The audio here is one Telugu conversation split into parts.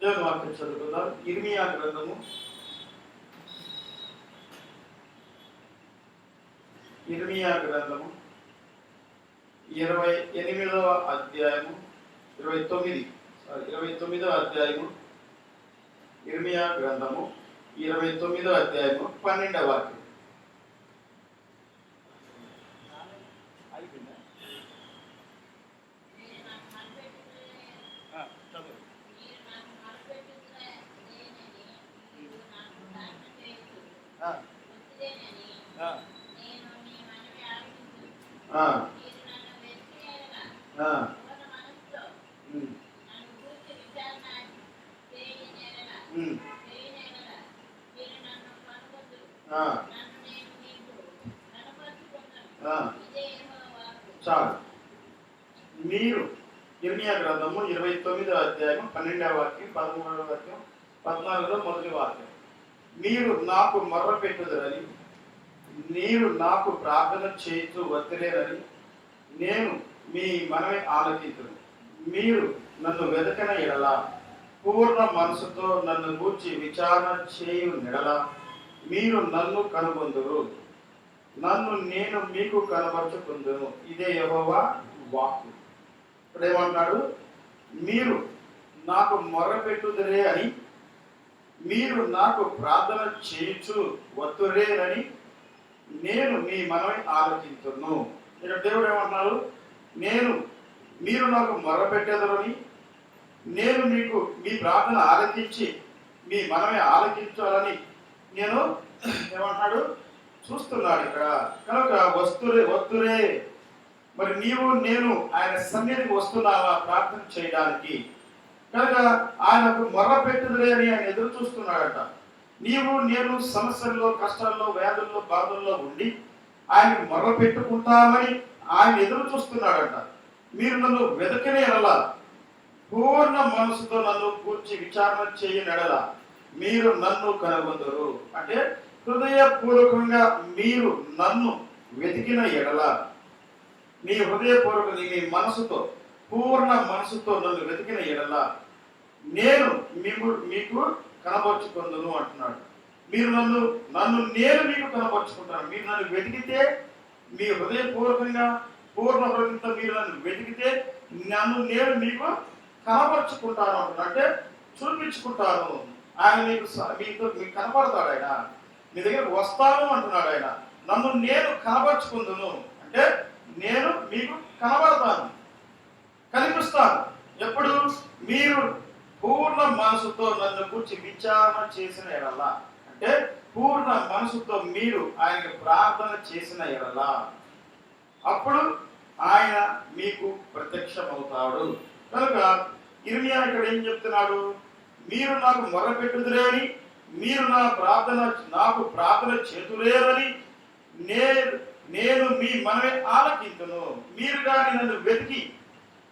దేవుని వాక్యం చదువుకుందాం. ఇర్మియా గ్రంథము 28వ అధ్యాయము 29వ అధ్యాయము ఇర్మియా గ్రంథము 29వ అధ్యాయము 12వ వాక్యం. చాలు. మీరు ఇర్మియా గ్రంథము 29వ అధ్యాయం 12వ వాక్యం, 13వ వాక్యం, 14లో మొదటి వాక్యం. మీరు నాకు మొర్ర పెట్టుదరని, మీరు నాకు ప్రార్థన చేస్తూ వదిలేరని నేను మీ మనవి ఆలకించును. మీరు నన్ను వెదకన ఎడల, పూర్ణ మనసుతో నన్ను గూర్చి విచారణ చేయు నెడల మీరు నన్ను కనుగొందురు, నన్ను నేను మీకు కనబరుచుకుందును. ఇదే యెహోవా వాక్కు. ఇప్పుడు ఏమంటాడు? మీరు నాకు మొర్ర పెట్టుదరే అని, మీరు నాకు ప్రార్థన చేయించు వత్తురేనని నేను మీ మనవి ఆలోచించును. ఇక్కడ దేవుడు ఏమంటున్నారు? మీరు నాకు మొర్ర పెట్టేదరని, నేను మీకు మీ ప్రార్థన ఆలకించి మీ మనవి ఆలకించాలని నేను ఏమంటున్నాడు చూస్తున్నాడు ఇక్కడ. కనుక వత్తురే. మరి నీవు నేను ఆయన సన్నిధికి వస్తున్నావా ప్రార్థన చేయడానికి? కనుక ఆయనకు మొర్ర పెట్టుదలే అని ఆయన ఎదురు చూస్తున్నాడట. నీవు నేను సమస్యల్లో, కష్టాల్లో, వ్యాధుల్లో, బాధల్లో ఉండి ఆయనకు మొర్ర పెట్టుకుంటామని ఆయన ఎదురు చూస్తున్నాడట. మీరు నన్ను వెదకనే ఎడలా, పూర్ణ మనసుతో నన్ను కూర్చి విచారణ చేయనెడల మీరు నన్ను కనుగొందురు. అంటే హృదయపూర్వకంగా మీరు నన్ను వెతికిన ఎడల, మీ హృదయపూర్వకంగా మీ మనసుతో, పూర్ణ మనసుతో నన్ను వెతికిన ఎడల నేను మీకు కనబరుచుకుందును అంటున్నాడు. మీరు నేను మీకు కనబరుచుకుంటాను. మీరు నన్ను వెతికితే, మీ హృదయపూర్వకంగా పూర్ణ హృదయంతో మీరు నన్ను వెతికితే నేను మీకు కనబరుచుకుంటాను అంటున్నాడు. అంటే చూపించుకుంటాను. ఆయన మీకు కనబడతాడు. ఆయన మీ దగ్గరకు వస్తాను అంటున్నాడు. ఆయన నన్ను నేను కనబరుచుకుందును అంటే నేను మీకు కనబడతాను, కనిపిస్తాను. ఎప్పుడు? మీరు పూర్ణ మనసుతో నన్ను గురించి విచారణ చేసిన ఎడల, అంటే పూర్ణ మనసుతో మీరు ఆయనకు ప్రార్థన చేసిన ఎడల అప్పుడు ఆయన మీకు ప్రత్యక్షమవుతాడు. కనుక ఇర్మియా ఇక్కడ ఏం చెప్తున్నాడు? మీరు నాకు మొర్ర పెట్టుదురే అని, మీరు నాకు ప్రార్థన చేతులేరని నేను మీ మనమే ఆలకించును. మీరు కానీ నన్ను వెతికి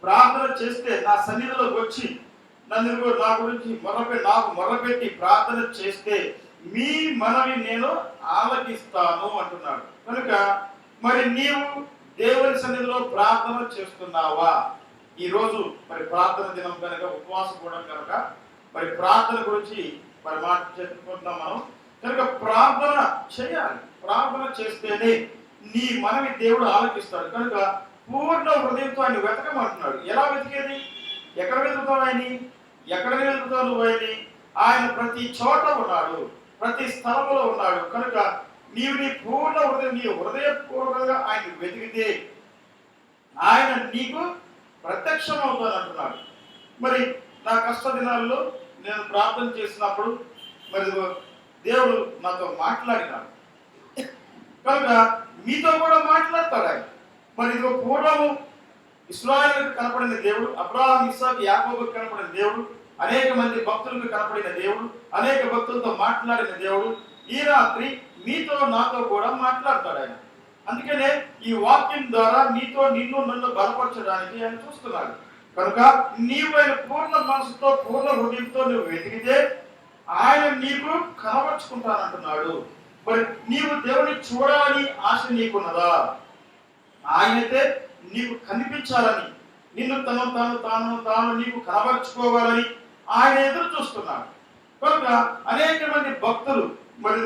ప్రార్థన చేస్తే, నా సన్నిధిలోకి వచ్చి నా గురించి నాకు మొర్రపెట్టి ప్రార్థన చేస్తే మీ మనవి నేను ఆలకిస్తాను అంటున్నాడు. కనుక మరి నీవు దేవుని సన్నిధిలో ప్రార్థన చేస్తున్నావా? ఈరోజు మరి ప్రార్థన దినం కనుక, ఉపవాసం కూడా కనుక మరి ప్రార్థన గురించి మరి మాట చెప్పుకుంటున్నాం మనం. కనుక ప్రార్థన చేయాలి. ప్రార్థన చేస్తేనే నీ మనవి దేవుడు ఆలకిస్తాడు. కనుక పూర్ణ హృదయంతో ఆయన వెతకమంటున్నాడు. ఎలా వెతికేది? ఎక్కడ వెతుకుతావు ఆయన్ని? ఎక్కడ వెతుకుతావు నువ్వు ఆయన్ని? ఆయన ప్రతి చోట ఉన్నాడు, ప్రతి స్థలంలో ఉన్నాడు. కనుక నీవు నీ పూర్ణ హృదయం, నీ హృదయపూర్వకంగా ఆయన వెతికితే ఆయన నీకు ప్రత్యక్షం అవుతాడు అంటున్నాడు. మరి నా కష్ట దినాల్లో నేను ప్రార్థన చేసినప్పుడు మరి దేవుడు నాతో మాట్లాడినాడు. కనుక మీతో కూడా మాట్లాడతాడు ఆయన. మరి ఇదిగో పూర్వము ఇశ్రాయేలుకు కనపడిన దేవుడు, అబ్రహాము, ఇస్సాకు, యాకోబుకు కనపడిన దేవుడు, అనేక మంది భక్తులకు కనపడిన దేవుడు, అనేక భక్తులతో మాట్లాడిన దేవుడు ఈ రాత్రి మీతో నాతో కూడా మాట్లాడతాడు ఆయన. అందుకనే ఈ వాక్యం ద్వారా నిన్ను నన్ను బలపరచడానికి ఆయన చూస్తున్నాడు. కనుక నీవు ఆయన పూర్ణ మనసుతో, పూర్ణ హృదయంతో నువ్వు వెతికితే ఆయన నీకు కనబరుచుకుంటానంటున్నాడు. మరి నీవు దేవుని చూడాలని ఆశ నీకున్నదా? ఆయనైతే నీకు కనిపించాలని, నిన్ను తాను నీకు కనబరుచుకోవాలని ఆయన ఎదురు చూస్తున్నాడు. కనుక అనేక మంది భక్తులు మరి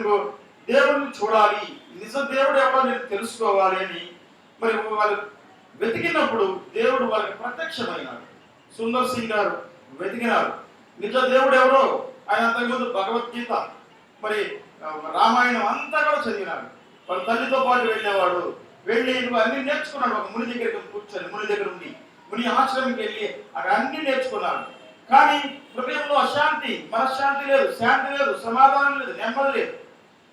దేవుడిని చూడాలి, నిజ దేవుడు ఎవరో నేను తెలుసుకోవాలి అని మరి వాళ్ళు వెతికినప్పుడు దేవుడు వాళ్ళకి ప్రత్యక్షమైనాడు. సుందర్ సింగ్ గారు వెతికినారు నిజ దేవుడు ఎవరో. ఆయన అంతకుముందు భగవద్గీత మరి రామాయణం అంతా కూడా చదివినాడు. వాళ్ళ తల్లితో పాటు వెళ్ళేవాడు. వెళ్ళి అన్ని నేర్చుకున్నాడు. ఒక ముని దగ్గరికి కూర్చొని ముని దగ్గర ఉండి ముని ఆశ్రమంకి వెళ్ళి అక్కడ అన్ని నేర్చుకున్నాడు. కానీ హృదయంలో అశాంతి, మనశ్శాంతి లేదు, శాంతి లేదు, సమాధానం లేదు, నెమ్మది లేదు.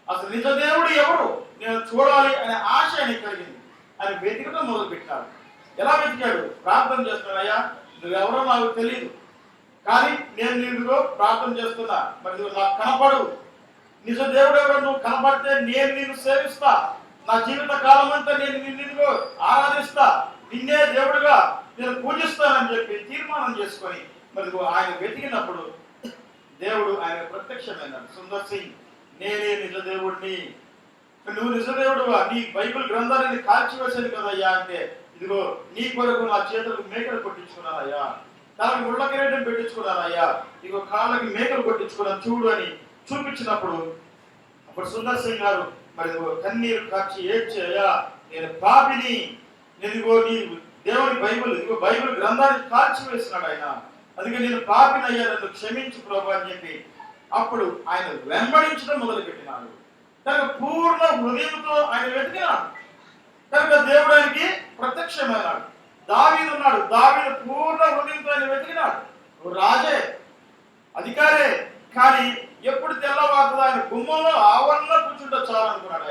అసలు నిజ దేవుడు ఎవరు నేను చూడాలి అనే ఆశ ఆయనకి కలిగింది. ఆయన వెతికడం మొదలు పెట్టాడు. ఎలా వెతికాడు? ప్రార్థన చేస్తున్నాడు. అయ్యా నువ్వెవరో నాకు తెలియదు, కానీ నేను నీకు ప్రార్థన చేస్తున్నా, మరి నువ్వు నాకు కనపడు. నిజ దేవుడు ఎవరో నువ్వు కనపడితే నేను నిన్ను సేవిస్తా, నా జీవిత కాలం అంతా నేను నిన్ను ఆరాధిస్తా, నిన్నే దేవుడుగా నేను పూజిస్తానని చెప్పి తీర్మానం చేసుకొని మరి ఆయన వెతికినప్పుడు దేవుడు ఆయన ప్రత్యక్షమైనాడు. సుందర్ సింగ్, నేనే నిజ దేవుడిని, నువ్వు నిజ దేవుడువా? నీ బైబిల్ గ్రంథాన్ని కాల్చివేశాను కదయ్యా అంటే, ఇదిగో నీ కొరకు నా చేతులకు మేకలు కొట్టించుకున్నానయ్యా, తనకి ముళ్ళ కిరీటం పెట్టించుకున్నానయ్యా, ఇదిగో కాళ్ళకి మేకలు కొట్టించుకున్నాను చూడు అని చూపించినప్పుడు అప్పుడు సుందర్ సింగ్ గారు మరి కన్నీరు కాచి ఏడ్చేయ్యా, నేను పాపిని, ఇదిగో నీ దేవుని బైబిల్, ఇదిగో బైబిల్ గ్రంథాన్ని కాల్చివేసినాడు ఆయన, అందుకే నేను పాపినయ్యా, నన్ను క్షమించు ప్రభు అని చెప్పి అప్పుడు ఆయన వెంబడించడం మొదలు పెట్టినాడు. కనుక పూర్ణ హృదయంతో ఆయన వెతికినాడు. కనుక దేవుడు ఆయనకి ప్రత్యక్షమైనాడు. దావీదు ఉన్నాడు. దావీదు పూర్ణ హృదయంతో ఆయన వెతికినాడు. రాజే, అధికారే, కానీ ఎప్పుడు తెల్లవారుతుందో ఆయన గుమ్మంలో ఆవరణలో కూర్చుంటే చాలు అనుకున్నాడు.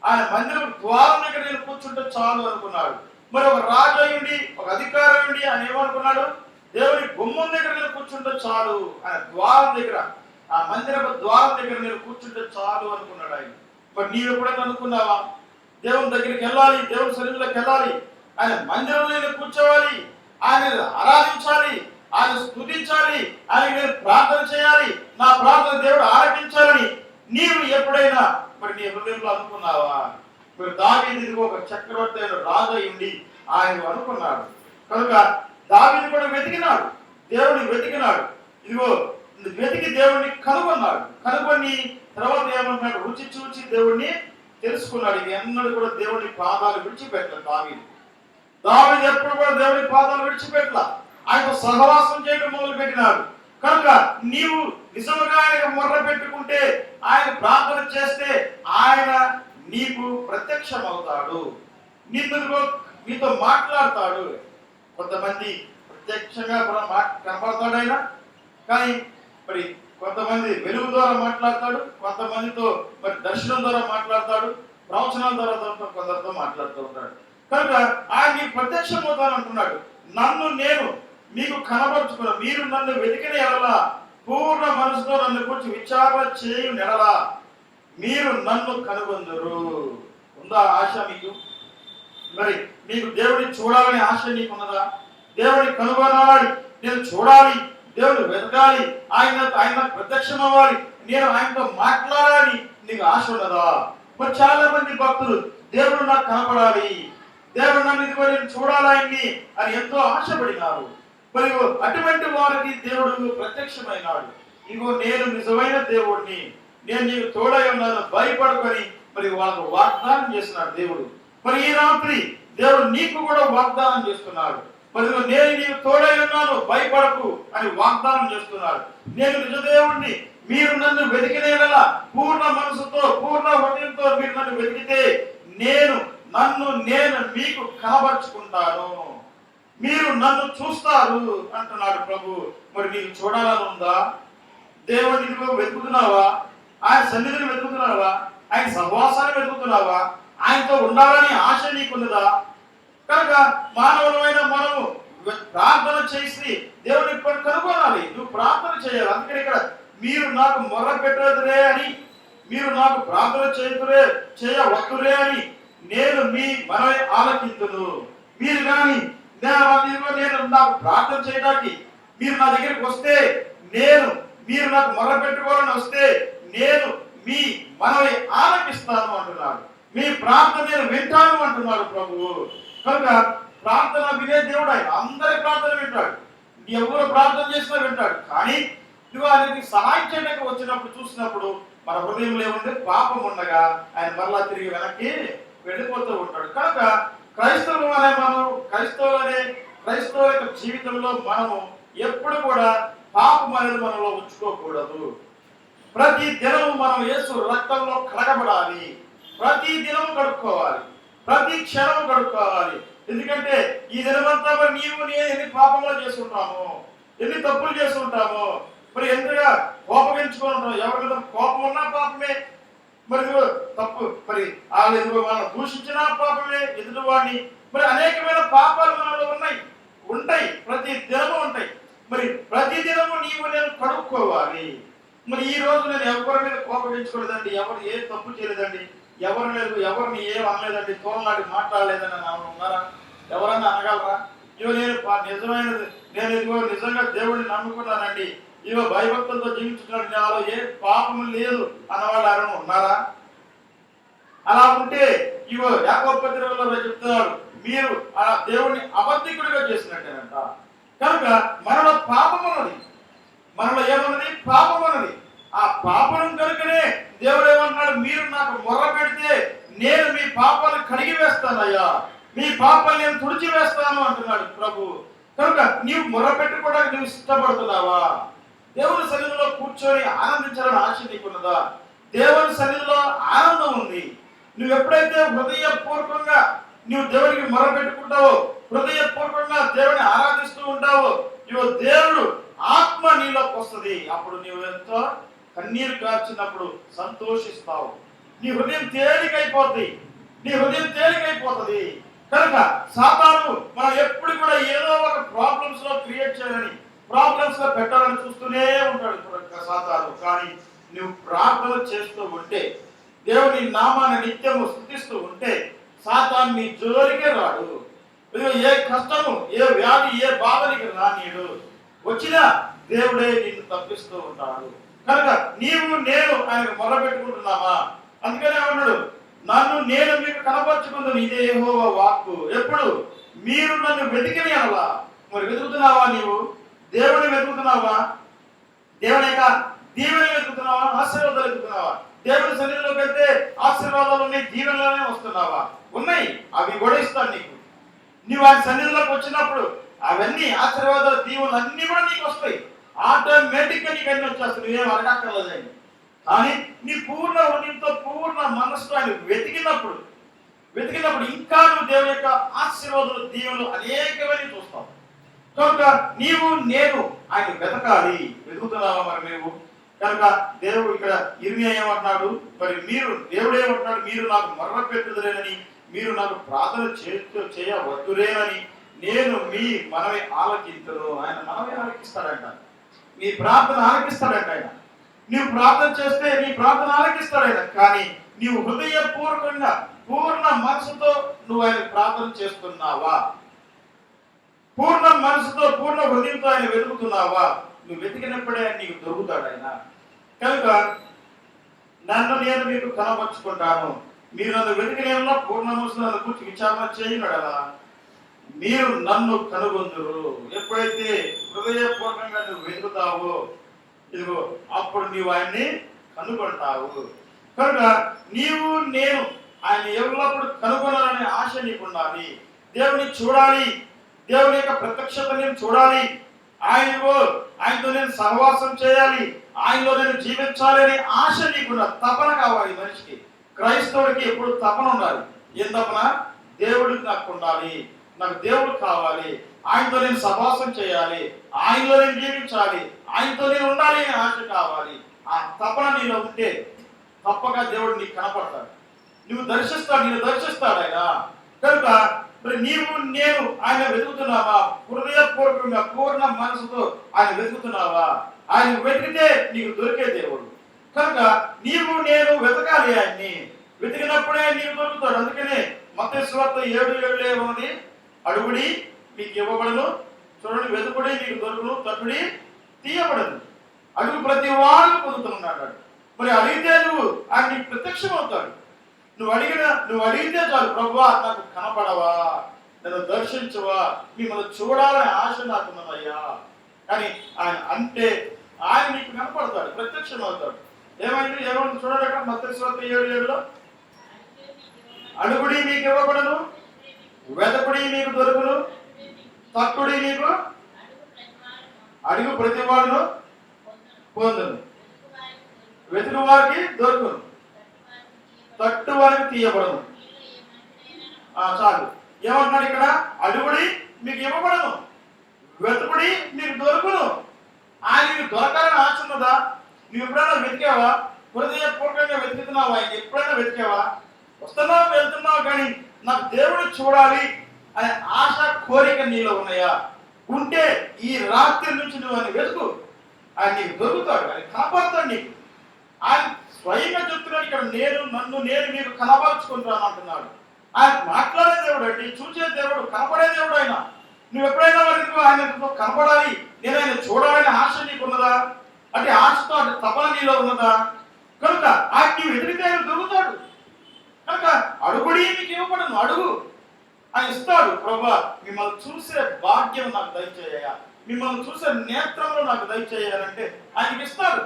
ఆయన మందిరం ద్వారం దగ్గర నేను కూర్చుంటే చాలు అనుకున్నాడు. మరి ఒక రాజు అయ్యుండి, ఒక అధికారి అయ్యుండి ఆయన ఏమనుకున్నాడు? దేవుని గుమ్మం దగ్గర నేను కూర్చుంటే చాలు, ఆయన ద్వారం దగ్గర, ఆ మందిరపు ద్వారం దగ్గర నేను కూర్చుంటే చాలు అనుకున్నాడు ఆయన. మరి నీవు ఎప్పుడైనా అనుకున్నావా? దేవుని దగ్గరికి వెళ్ళాలి, దేవుని సన్నిధిలోకి వెళ్ళాలి, ఆయన మందిరంలో నేను కూర్చోవాలి, ఆయన ఆరాధించాలి, ఆయన స్తుతించాలి, ఆయన నేను ప్రార్థన చేయాలి, నా ప్రార్థన దేవుడు ఆలకించాలని నీవు ఎప్పుడైనా మరి నీ హృదయంలో అనుకున్నావా? మరి దావీదు ఒక చక్రవర్తి అయిన రాజు అయ్యుండి ఆయన అనుకున్నాడు. కనుక దావీదు కూడా వెతికినాడు, దేవుడిని వెతికినాడు. ఇదిగో వెతికి దేవుడిని కనుగొన్నాడు. కనుగొని తర్వాత ఏమన్నాడు? రుచి చూచి దేవుడిని తెలుసుకున్నాడు. ఇక ఎన్నడూ కూడా దేవుని పాదాలు విడిచిపెట్టలేదు దావీదు. దావీదు ఎప్పుడు కూడా దేవుని పాదాలు విడిచిపెట్టలా, ఆయనకు సహవాసం చేయడం మొదలు పెట్టినాడు. కనుక నీవు నిజంగా ఆయన మొర్ర పెట్టుకుంటే, ఆయన ప్రార్థన చేస్తే ఆయన నీకు ప్రత్యక్షం అవుతాడు, నీతో మాట్లాడతాడు. కొంతమంది ప్రత్యక్షంగా కూడా కనపడతాడు ఆయన, కానీ మరి కొంతమంది వెలుగు ద్వారా మాట్లాడతాడు, కొంతమందితో మరి దర్శనం ద్వారా మాట్లాడతాడు, ప్రవచనాల ద్వారా కొందరితో మాట్లాడుతూ ఉంటాడు. కనుక ఆయన నీకు ప్రత్యక్షం అవుతాను అంటున్నాడు. నన్ను నేను మీకు కనబరుచుకున్నా, మీరు నన్ను వెతికిన ఎడలా, పూర్ణ మనసుతో నన్ను గురించి విచారణ చేయు నెడలా మీరు నన్ను కనుగొందరు. ఉందా ఆశ మీకు? మరి మీకు దేవుడిని చూడాలనే ఆశ నీకున్నదా? దేవుడిని కనుగొనాలి, నేను చూడాలి, దేవుడు వెతకాలి, ఆయన ప్రత్యక్షం అవ్వాలి, నేను ఆయనతో మాట్లాడాలి నీకు ఆశ ఉన్నదా? మరి చాలా మంది భక్తులు దేవుడు నాకు కనపడాలి, దేవుడు నన్ను ఇదిగో నేను చూడాలని అని ఎంతో ఆశపడినారు. మరియు అటువంటి వారికి దేవుడు ప్రత్యక్షమైనాడు. ఇదిగో నేను నిజమైన దేవుడిని, నేను నీకు తోడై ఉన్నాను, భయపడుకొని మరి వాళ్ళకు వాగ్దానం చేస్తున్నాడు దేవుడు. మరి ఈ రాత్రి దేవుడు నీకు కూడా వాగ్దానం చేస్తున్నాడు. మరి నేను నీకు తోడై ఉన్నాను, భయపడకు అని వాగ్దానం చేస్తున్నాడు. నేను నిజదేవుడిని, మీరు నన్ను వెతికిన పూర్ణ మనసుతో పూర్ణ హృదయంతో మీరు నన్ను వెతికితే నేను మీకు కనబరుచుకుంటాను, మీరు నన్ను చూస్తారు అంటున్నాడు ప్రభు. మరి నీకు చూడాలని ఉందా? దేవుడిని వెతుకుతున్నావా? ఆయన సన్నిధిని వెతుకుతున్నావా? ఆయన సహవాసాన్ని వెతుకుతున్నావా? ఆయనతో ఉండాలని ఆశ నీకున్నదా? కనుక మానవులమైన మనము ప్రార్థన చేసి దేవుని కనుగొనాలి. నువ్వు ప్రార్థన చేయాలి. అందుకని ఇక్కడ మీరు నాకు మొర్ర పెట్టదురే అని, మీరు నాకు ప్రార్థన చేయవద్దురే అని నేను మీ మనమే ఆలకింతును. మీరు కానీ నేను నాకు ప్రార్థన చేయడానికి మీరు నా దగ్గరికి వస్తే, మీరు నాకు మొర్ర పెట్టుకోవాలని వస్తే నేను మీ మనమే ఆలకిస్తాను అంటున్నాడు. మీ ప్రార్థన నేను వింటాను అంటున్నాడు ప్రభువు. కనుక ప్రార్థన వినే దేవుడు ఆయన. అందరి ప్రార్థన వింటాడు. ఎవరు ప్రార్థన చేసినా వింటాడు. కానీ నువ్వు ఆయనకి సహాయం చేయడానికి వచ్చినప్పుడు చూసినప్పుడు మన హృదయంలో ఏముంది? పాపం ఉండగా ఆయన మరలా తిరిగి వెనక్కి వెళ్ళిపోతూ ఉంటాడు. కనుక క్రైస్తవులు అనే మనం క్రైస్తవుల యొక్క జీవితంలో మనము ఎప్పుడు కూడా పాపం అనేది మనలో ఉంచుకోకూడదు. ప్రతి దినము మనం యేసు రక్తంలో కడగబడాలి. ప్రతి దినము కడుక్కోవాలి, ప్రతి క్షణము కడుక్కోవాలి. ఎందుకంటే ఈ దినమంతా మరి నీవు నేను ఎన్ని పాపంలో చేస్తుంటాము, ఎన్ని తప్పులు చేస్తుంటాము, మరి ఎంతగా కోపగించుకొని ఉంటాం. ఎవరి మీద కోపం ఉన్నా పాపమే, మరి తప్పు మరి వాళ్ళని దూషించినా పాపమే, ఎదుటివాడిని మరి అనేకమైన పాపాలు మనలో ఉంటాయి, ప్రతి దినము ఉంటాయి. మరి ప్రతి దినము నీవు నేను కడుక్కోవాలి. మరి ఈ రోజు నేను ఎవరి మీద కోపగించుకోలేదండి, ఎవరు ఏ తప్పు చేయలేదండి, ఎవరిని ఏం అనలేదండి, తోలనాడి మాట్లాడలేదని ఉన్నారా? ఎవరన్నా అనగలరా? ఇవో నేను నిజంగా దేవుడిని నమ్ముకున్నానండి, ఇవో భయభక్తులతో జీవించుకున్నాడు, నాలో ఏ పాపము లేదు అన్నవాళ్ళు ఎవరైనా ఉన్నారా? అలా ఉంటే ఇవో యాకోబు పత్రికలో చెప్తున్నారు, మీరు ఆ దేవుడిని అబద్ధికుడిగా చేసినట్టేనంట. కనుక మనలో పాపం ఉన్నది, మనలో ఏమన్నది? పాపం ఉన్నది. ఆ పాపం కనుకనే దేవుడు ఏమన్నాడు? మీరు నాకు మొర్ర పెడితే నేను మీ పాపాలను కడిగి వేస్తానయ్యా, మీ పాపాలు నేను తుడిచి వేస్తాను అంటున్నాడు ప్రభు. కనుక నీవు మొర్ర పెట్టుకోవడానికి నువ్వు ఇష్టపడుతున్నావా? దేవుని సన్నిధిలో కూర్చొని ఆనందించాలని ఆశ నీకున్నదా? దేవుని సన్నిధిలో ఆనందం ఉంది. నువ్వు ఎప్పుడైతే హృదయపూర్వకంగా నువ్వు దేవునికి మొర పెట్టుకుంటావో, హృదయపూర్వకంగా దేవుని ఆరాధిస్తూ ఉంటావో, ఇవో దేవుడు ఆత్మ నీలోకి వస్తుంది. అప్పుడు నీవు ఎంతో కన్నీరు కార్చినప్పుడు సంతోషిస్తావు. నీ హృదయం తేలికైపోతుంది. కనుక సాతాను మనం ఎప్పుడు కూడా ఏదో ఒక ప్రాబ్లమ్స్ లో క్రియేట్ చేయాలని, ప్రాబ్లమ్స్ లో పెట్టాలని చూస్తూనే ఉంటాడు సాతాను. కానీ నువ్వు ప్రార్థన చేస్తూ ఉంటే, దేవుని నామాన్ని నిత్యము స్తుతిస్తూ ఉంటే సాతాను నీ జోలికే రాడు. ఏ కష్టము, ఏ వ్యాధి, ఏ బాధ నీకు రానీయుడు. వచ్చినా దేవుడే నిన్ను తప్పిస్తూ ఉంటాడు. కనుక నీవు నేను ఆయనకు మొరపెట్టుకుంటున్నావా? అందుకనే అన్నాడు, నన్ను నేను మీకు కనపరుచుకుందును, ఇదే యెహోవా వాక్కు. ఎప్పుడు? మీరు నన్ను వెతికిని అనలా. మరి వెతుకుతున్నావా? నీవు దేవుని వెతుకుతున్నావా? దేవుని యొక్క దీవెన వెతుకుతున్నావా? ఆశీర్వాదాలు వెతుకుతున్నావా? దేవుని సన్నిధిలోకి వెళ్తే ఆశీర్వాదాలు ఉన్నాయి, దీవెనలోనే వస్తున్నావా? ఉన్నాయి, అవి కూడా ఇస్తాను నీకు. నీవు ఆయన సన్నిధిలోకి వచ్చినప్పుడు అవన్నీ ఆశీర్వాదాలు, దీవెనలు అన్ని కూడా నీకు వస్తాయి. ఆటోమేటిక్ గా నీకు అన్ని వచ్చేస్తాయి, నువ్వేం అడగక్కర్లేదండి. కానీ నీ పూర్ణ హృదయంతో, పూర్ణ మనసుతో ఆయన వెతికినప్పుడు ఇంకా నువ్వు దేవుని యొక్క ఆశీర్వాదాలు, దీవెనలు అనేకమైన చూస్తావు. కనుక నీవు నేను ఆయన వెతకాలి. వెతుకుతున్నావా మరి నువ్వు? కనుక దేవుడు ఇక్కడ ఇర్మియా ఏమంటున్నాడు? మరి దేవుడు ఏమంటున్నాడు? మీరు నాకు మొర్ర పెట్టుదురేనని, మీరు నాకు ప్రార్థన చేయవద్దురేనని నేను మీ మనవి ఆలకించను. ఆయన మనవి ఆలకిస్తాడంట, నీ ప్రార్థన ఆలకిస్తాడంట ఆయన. నీవు ప్రార్థన చేస్తే నీ ప్రార్థన ఆలకిస్తాడు. కానీ నీవు హృదయపూర్వకంగా పూర్ణ మనసుతో నువ్వు ఆయన ప్రార్థన చేస్తున్నావా? పూర్ణ మనసుతో, పూర్ణ హృదయంతో ఆయన వెతుకుతున్నావా? నువ్వు వెతికినప్పుడే నీకు దొరుకుతాడు ఆయన. కనుక నన్ను నేను మీకు కనపరుచుకుంటాను, మీరు నన్ను వెతికిన పూర్ణ మనసు నన్ను కూర్చి విచారణ చేయగలరా, మీరు నన్ను కనుగొందురు. ఎప్పుడైతే హృదయపూర్వకంగా నువ్వు వెతుకుతావో ఇదిగో అప్పుడు నీవు ఆయన్ని కనుగొంటావు. కనుక నీవు నేను ఆయన ఎల్లప్పుడు కనుగొనాలనే ఆశ నీకు ఉండాలి. దేవుని చూడాలి, దేవుని యొక్క ప్రత్యక్షత నేను చూడాలి, ఆయనతో నేను సహవాసం చేయాలి, ఆయనలో నేను జీవించాలి అనే ఆశ నీకున్న తపన కావాలి మనిషికి. క్రైస్తవుడికి ఎప్పుడు తపన ఉండాలి. ఏం తపన? దేవుడికి నాకు ఉండాలి, నాకు దేవుడు కావాలి, ఆయనతో నేను సహవాసం చేయాలి, ఆయనలో నేను జీవించాలి, ఆయనతో నేను ఉండాలి అనే ఆశ కావాలి. ఆ తపన నీలో ఉంటే తప్పక దేవుడు నీకు కనపడతాడు, నువ్వు నిన్ను దర్శిస్తాడు ఆయన. కనుక మరి నీవు నేను ఆయన వెతుకుతున్నావా? హృదయపూర్వకంగా పూర్ణ మనసుతో ఆయన వెతుకుతున్నావా? ఆయన వెతికితే నీకు దొరికే దేవుడు. కనుక నీవు నేను వెతకాలి ఆయన్ని. వెతికినప్పుడే నీకు దొరుకుతాడు. అందుకనే మత్తయి సువార్త 7:7 ఉన్నది, అడుగుడి మీకు ఇవ్వబడను, చూడండి వెతుకుడి మీకు దొరుకును, తట్టుడి తీయబడను. అడుగు ప్రతి వాడు పొందుతున్నాడు. మరి అడిగితే నువ్వు ఆయన నీకు ప్రత్యక్షం అవుతాడు. నువ్వు అడిగితే చాలు, ప్రభువా నాకు కనపడవా, నన్ను దర్శించవా, మిమ్మల్ని చూడాలనే ఆశ నాకున్నదయ్యా, కానీ ఆయన అంటే ఆయన నీకు కనపడతాడు, ప్రత్యక్షం అవుతాడు. ఏమైంది చూడండి అక్కడ మత్తయి సువార్త 7:7లో, అడుగుడి మీకు ఇవ్వబడును, వెతకుడి మీకు దొరుకును, తట్టుడి మీకు, అడుగు ప్రతి వాడును పొందును, వెతుకు వారికి దొరుకును, తట్టు వారికి తీయబడను. చాలు. ఏమంటున్నాడు ఇక్కడ? అడుగుడి మీకు ఇవ్వబడను, వెతుకుడి మీకు దొరుకును. ఆయన నీకు దొరకాలని ఆశ ఉన్నదా? నువ్వు ఎప్పుడైనా వెతికావా? హృదయపూర్వకంగా వెతుకుతున్నావా? ఆయన ఎప్పుడైనా వెతికావా? వస్తున్నావు వెళ్తున్నావు, కానీ నాకు దేవుడు చూడాలి అనే ఆశ కోరిక నీలో ఉన్నాయా? ఉంటే ఈ రాత్రి నుంచి నువ్వు ఆయన వెతుకు, ఆయన నీకు దొరుకుతాడు, ఆయన కనపడతాడు నీకు. ఆయన స్వయంగా చెప్తున్నాడు ఇక్కడ, నేను మీకు కనపరుచుకుంటాను అంటున్నాడు. ఆయన మాట్లాడే దేవుడు అండి, చూసే దేవుడు, కనపడే దేవుడు. ఆయన నువ్వు ఎప్పుడైనా వరకు ఆయనతో కనపడాలి, నేను ఆయన చూడాలనే ఆశ నీకు ఉన్నదా? అంటే ఆశతో అంటే తపన నీలో ఉన్నదా? కనుక ఆయన నీవు ఎదురితే ఆయన దొరుకుతాడు. కనుక అడుగుడి మీకు ఇవ్వబడను, అడుగు, ఆయన ఇస్తాడు. ప్రభువా మిమ్మల్ని చూసే భాగ్యం నాకు దయచేయ, మిమ్మల్ని చూసే నేత్రంలో నాకు దయచేయాలంటే ఆయనకి ఇస్తాడు.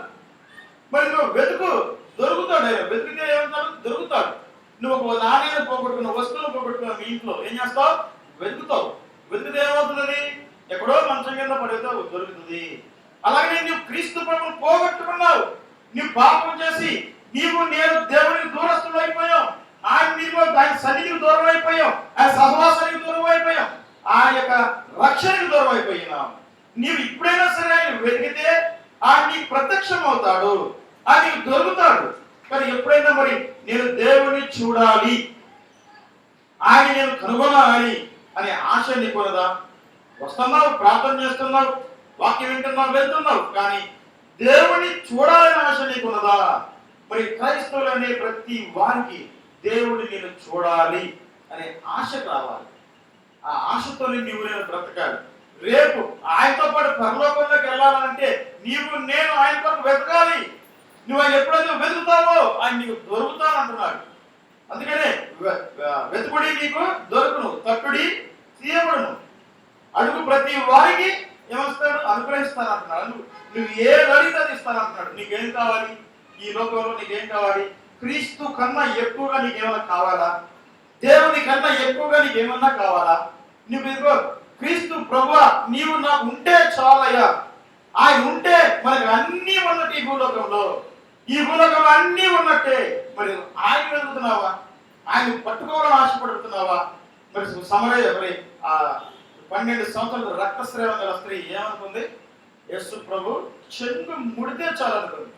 మరి నువ్వు వెతుకు, దొరుకుతాడు. ఆయన వెతికితే ఏమంటాడు? దొరుకుతాడు. నువ్వు ఒక నాణ్యాన్ని పోగొట్టుకున్న, వస్తువులు పోగొట్టుకున్న మీ ఇంట్లో ఏం చేస్తావు? వెతుకుతావు. వెతికితే ఏమవుతుంది? ఎక్కడో మంచం కింద పడితే దొరుకుతుంది. అలాగే నువ్వు క్రీస్తు ప్రభువును పోగొట్టుకున్నావు, నువ్వు పాపం చేసి నేను దేవునికి దూరస్తులు అయిపోయావు, ఆయన సన్నిధికి దూరం అయిపోయాం, ఆయన సహవాసానికి దూరం అయిపోయాం, ఆయన యొక్క రక్షణకి దూరం అయిపోయినాం. నీవు ఇప్పుడైనా సరే ఆయన వెతికితే ఆయన నీకు ప్రత్యక్షం అవుతాడు, ఆయన నీకు దొరుకుతాడు. కానీ ఎప్పుడైనా మరి నేను దేవుని చూడాలి, ఆయన నేను కనుగొనాలి అనే ఆశ నీకు ఉన్నదా? వస్తున్నావు, ప్రార్థన చేస్తున్నావు, వాక్యం వింటున్నావు, వెళ్తున్నావు, కానీ దేవుని చూడాలనే ఆశ నీకున్నదా? మరి క్రైస్తవులు అనే ప్రతి వారికి దేవుడిని నేను చూడాలి అనే ఆశ కావాలి. ఆ ఆశతోనే నీవు నేను బ్రతకాలి. రేపు ఆయనతో పాటు పరలోకంలోకి వెళ్ళాలంటే నేను ఆయన కొరకు వెతకాలి. నువ్వు ఆయన ఎప్పుడైతే వెతుకుతావో ఆయన నీకు దొరుకుతాను అంటున్నాడు. అందుకనే వెతుకుడి నీకు దొరుకును, తట్టుడి తీయబడును, అడుగు ప్రతి వారికి ఏమొస్తాడు? అనుగ్రహిస్తాను అంటున్నాడు. నువ్వు ఏది అడిగితే అది ఇస్తాను అంటున్నాడు. నీకేం కావాలి? ఈ లోకంలో నీకేం కావాలి? క్రీస్తు కన్నా ఎక్కువగా నీకేమన్నా కావాలా? దేవుని కన్నా ఎక్కువగా నీకేమన్నా కావాలా? నువ్వు ఇదిగో క్రీస్తు ప్రభువా నీవు నాకు ఉంటే చాలయ్యా, ఆయన ఉంటే మనకు అన్నీ ఉన్నట్టు ఈ భూలోకంలో అన్నీ ఉన్నట్టే. మరి ఆయన వెతుకుతున్నావా? ఆయన పట్టుకోవాలని ఆశపడుతున్నావా? మరి సమరయ్య మరి ఆ 12 సంవత్సరాల రక్తస్రావం గల స్త్రీ ఏమనుకుంది? యేసు ప్రభు చెంగు ముడితే చాలు అనుకుంది.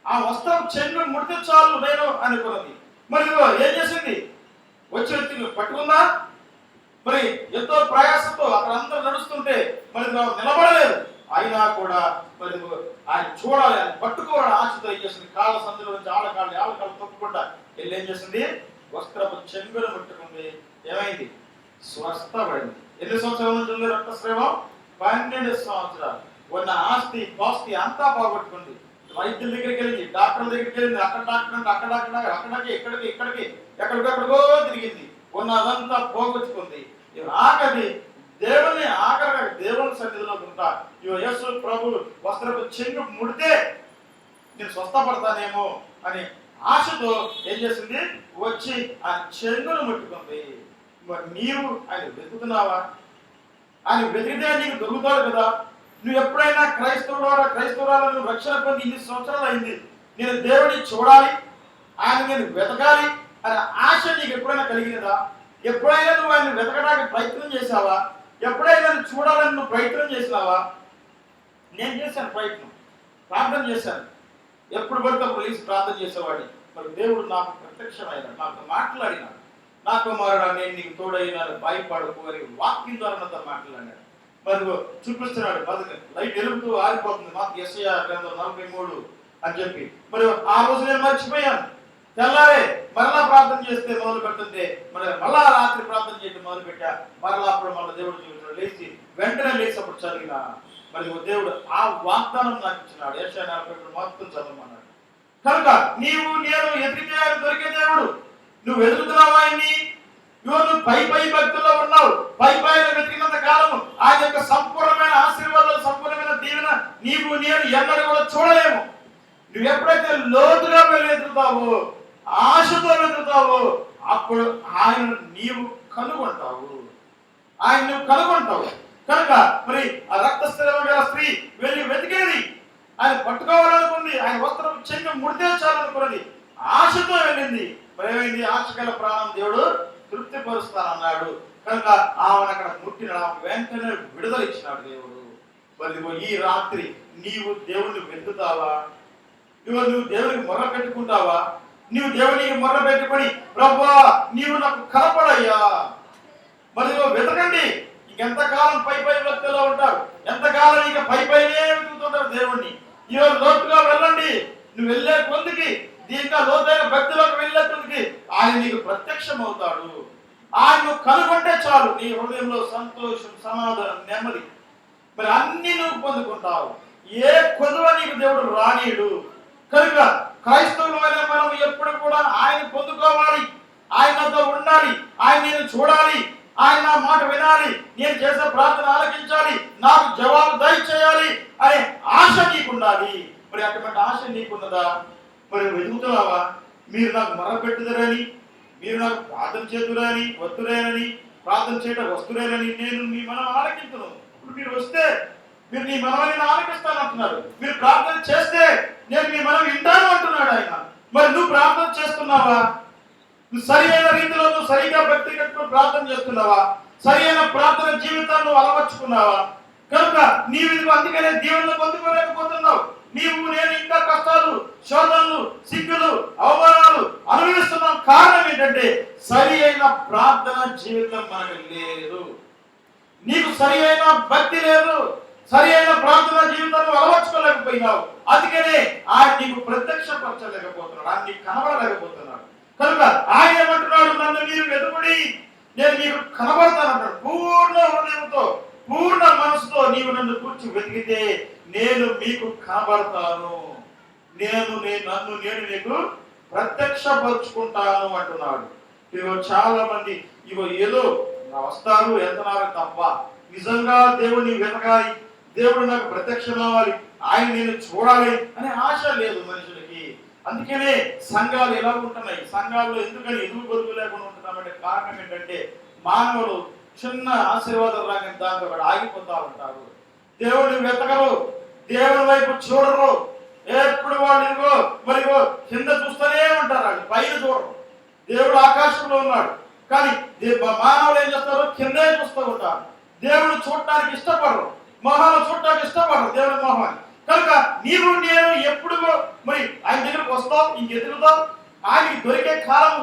ఆ వస్త్రం చెంగు ముడితే చాలు నేను అనుకున్నది. మరి ఏం చేసింది? వచ్చి పట్టుకుందా? మరి ఎంతో ప్రయాసంతో అక్కడ అందరూ నడుస్తుంటే మరి నిలబడలేదు. అయినా కూడా మరి ఆయన చూడాలి, ఆయన పట్టుకోవాలని ఆశతో ఏం చేసింది? కాళ్ళ సందులో నుంచి ఆళ్ళకాళ్ళు తొక్కకుండా వెళ్ళి ఏం చేసింది? వస్త్రపు చెంగును ముట్టుకుంది. ఏమైంది? స్వస్థపడింది. ఎన్ని సంవత్సరాల నుంచి ఉంది రక్తస్రావం? 12 సంవత్సరాలు. ఉన్న ఆస్తి పాస్తి అంతా పోగొట్టుకుంది. వైద్యుల దగ్గరికి వెళ్ళింది, డాక్టర్ల దగ్గరికి వెళ్ళింది, అక్కడ డాక్టర్ అంటే అక్కడికి ఎక్కడికో తిరిగింది. ఉన్నదంతా పోగొట్టుకుంది. ఆఖరి దేవుని సన్నిధిలో ఉంటా యేసు ప్రభు వస్త్రపు చెంగు ముడితే నేను స్వస్థపడతానేమో అని ఆశతో ఏం చేసింది? వచ్చి ఆ చెంగును ముట్టుకుంది. మరి నీవు ఆయన వెతుకుతున్నావా? ఆయన వెతికితే నీకు దొరుకుతాడు కదా. నువ్వు ఎప్పుడైనా క్రైస్తవురాలు నువ్వు రక్షణ పొంది ఇన్ని సంవత్సరాలు అయింది, నేను దేవుడిని చూడాలి, ఆయన నేను వెతకాలి అనే ఆశ నీకు ఎప్పుడైనా కలిగినదా? ఎప్పుడైనా నువ్వు ఆయన వెతకడానికి ప్రయత్నం చేసావా? ఎప్పుడైనా చూడాలని నువ్వు ప్రయత్నం చేసినావా? నేను చేశాను ప్రయత్నం, ప్రార్థన చేశాను. ఎప్పుడు పడితే అప్పుడు లేచి ప్రార్థన చేసేవాడిని. మరి దేవుడు నాకు ప్రత్యక్షమైనాడు, నాతో మాట్లాడినాడు. నా కుమారుడా నేను నీకు తోడైనాను, భయపడకు అని వాక్యం ద్వారా నాతో మాట్లాడినాడు. మరి చూపిస్తున్నాడు. లైట్ ఎలుగుతూ ఆరిపోతుంది. మాకు యెషయా గ్రంథం 43 అని చెప్పి మరి ఆ రోజు నేను మర్చిపోయాను. తెల్లారే మరలా ప్రార్థన చేస్తే మొదలు పెడుతుంటే మళ్ళా రాత్రి ప్రార్థన చేయడం మొదలు పెట్టా. మరలా అప్పుడు మళ్ళీ దేవుడు చూపించాడు. వెంటనే లేచి అప్పుడు చదివిన మరి దేవుడు ఆ వాగ్దానం నాకు ఇచ్చినాడు. యెషయా 43 మొత్తం చదవమన్నాడు. కనుక నేను ఎదిగితే దొరికే దేవుడు. నువ్వు ఎదుగుతున్నావా? ఆయన్ని ఇవో నువ్వు పై భక్తుల్లో ఉన్నావు, పైన వెతికినంత కాలము ఆయన యొక్క సంపూర్ణమైన ఆశీర్వాదాలు, సంపూర్ణమైన దీవెన నీవు నేను ఎన్నడూ కూడా చూడలేము. నువ్వు ఎప్పుడైతే లోతుగా వెతుకుతావో, ఆశతో వెతుకుతావో, అప్పుడు ఆయన నీవు కనుగొంటావు. ఆయన నువ్వు కనుగొంటావు. కనుక మరి ఆ రక్తస్థిరమ గల స్త్రీ వెళ్ళి వెతికేది, ఆయన పట్టుకోవాలనుకుంది, ఆయన వస్త్రం చెంగు ముడితే చాలనుకున్నది, ఆశతో వెళ్ళింది. మరి ఏమైంది? ఆశ గల ప్రాణం దేవుడు తృప్తిపరుస్తానన్నాడు. కనుక ఆమెను అక్కడ ముట్టిన వెంటనే విడుదల ఇచ్చినాడు దేవుడు. మరి ఈ రాత్రి నీవు దేవుణ్ణి వెతుకుతావా? నువ్వు దేవునికి మొర్ర పెట్టుకుంటావా? నీవు దేవునికి మొర్ర పెట్టుకొని ప్రభువా నీవు నాకు కనపడయ్యా. మరి వెతకండి. ఇంకెంతకాలం పై భక్తిలో ఉంటారు, ఎంతకాలం ఇక పైనే వెతుకుతుంటారు దేవుణ్ణి. ఈరోజు లోతుగా వెళ్ళండి. నువ్వు వెళ్ళే కొద్దికి, దీంట్లో లోతైన భక్తిలోకి వెళ్ళే కొద్దికి ఆయన నీకు ప్రత్యక్షం అవుతాడు. ఆయన నువ్వు కనుగొంటే చాలు, నీ హృదయంలో సంతోషం, సమాధానం, నెమ్మది, మరి అన్ని నువ్వు పొందుకుంటావు. ఏ కొదువ నీకు దేవుడు రానీయుడు. కనుక క్రైస్తవులమైన మనం ఎప్పుడు కూడా ఆయన పొందుకోవాలి, ఆయనతో ఉండాలి, ఆయన నేను చూడాలి, ఆయన నా మాట వినాలి, నేను చేసే ప్రార్థన ఆలకించాలి, నాకు జవాబు దయచేయాలి అనే ఆశ నీకుండాలి. మరి అటువంటి ఆశ నీకున్నదా? మరి వెతుకుతున్నావా? మీరు నాకు మొరపెట్టుదరని, మీరు నాకు ప్రార్థన చేతురని, వద్దురేనని, ప్రార్థన చేయడం వస్తురేనని నేను మీ మనం ఆలకించను. ఇప్పుడు మీరు వస్తే మీరు నీ మనవని ఆలకిస్తాను అంటున్నారు. మీరు ప్రార్థన చేస్తే నేను మీ మనం వింటాను అంటున్నాడు ఆయన. మరి నువ్వు ప్రార్థన చేస్తున్నావా? నువ్వు సరి అయిన రీతిలో నువ్వు సరిగా భక్తి కట్టుకుని ప్రార్థన చేస్తున్నావా? సరి అయిన ప్రార్థన జీవితాన్ని అలవర్చుకున్నావా? కనుక నీవు అందుకనే దీవెనలు పొందుకోలేకపోతున్నావు. నీవు నేను ఇంకా కష్టాలు, శోధనలు, సిగ్గులు, అవమానాలు అనుభవిస్తున్నాం. కారణం ఏంటంటే సరి అయిన ప్రార్థన జీవితం మనకు లేదు. నీకు సరి అయిన భక్తి లేదు, సరి అయిన ప్రార్థన జీవితాన్ని అలవర్చుకోలేకపోయినావు. అందుకనే ఆయన నీకు ప్రత్యక్షపరచలేకపోతున్నాడు, ఆయన నీకు కనబడలేకపోతున్నాడు. కనుక ఆయన ఏమంటున్నాడు? నన్ను మీరు వెతుకుడి, నేను మీకు కనబడతానంటాడు. పూర్ణ హృదయంతో, పూర్ణ మనసుతో నీవు నన్ను కూర్చి వెతికితే నేను మీకు కనబడతాను, నన్ను నేను నీకు ప్రత్యక్షపరుచుకుంటాను అంటున్నాడు. ఇగో చాలా మంది ఏదో వస్తారు వెళ్తున్నారు తప్ప నిజంగా దేవుడిని వెతకాలి, దేవుడు నాకు ప్రత్యక్షం అవ్వాలి, ఆయన నేను చూడాలి అనే ఆశ లేదు మనుషులకి. అందుకనే సంఘాలు ఎలా ఉంటున్నాయి, సంఘాల్లో ఎందుకని ఎదుగు బతుకు లేకుండా ఉంటున్నామంటే కారణం ఏంటంటే మానవులు చిన్న ఆశీర్వాదం రాగానే దాంతో కూడా ఆగిపోతా ఉంటారు. దేవుడిని వెతకరు, దేవుని వైపు చూడరు. ఎప్పుడు వాళ్ళు మరిగో కింద చూస్తూనే ఉంటారు, వాళ్ళు పైన చూడరు. దేవుడు ఆకాశంలో ఉన్నాడు కానీ మానవులు ఏం చేస్తారు? కిందే చూస్తూ ఉంటారు. దేవుడు చూడటానికి ఇష్టపడరు, మొహాలు చూడటానికి ఇష్టపడరు దేవుడి మొహాన్ని. కనుక నీవు నేను ఎప్పుడు మరి ఆయన దగ్గరకు వస్తావు, ఇంకెదుగుతావు. ఆయనకి దొరికే కాలం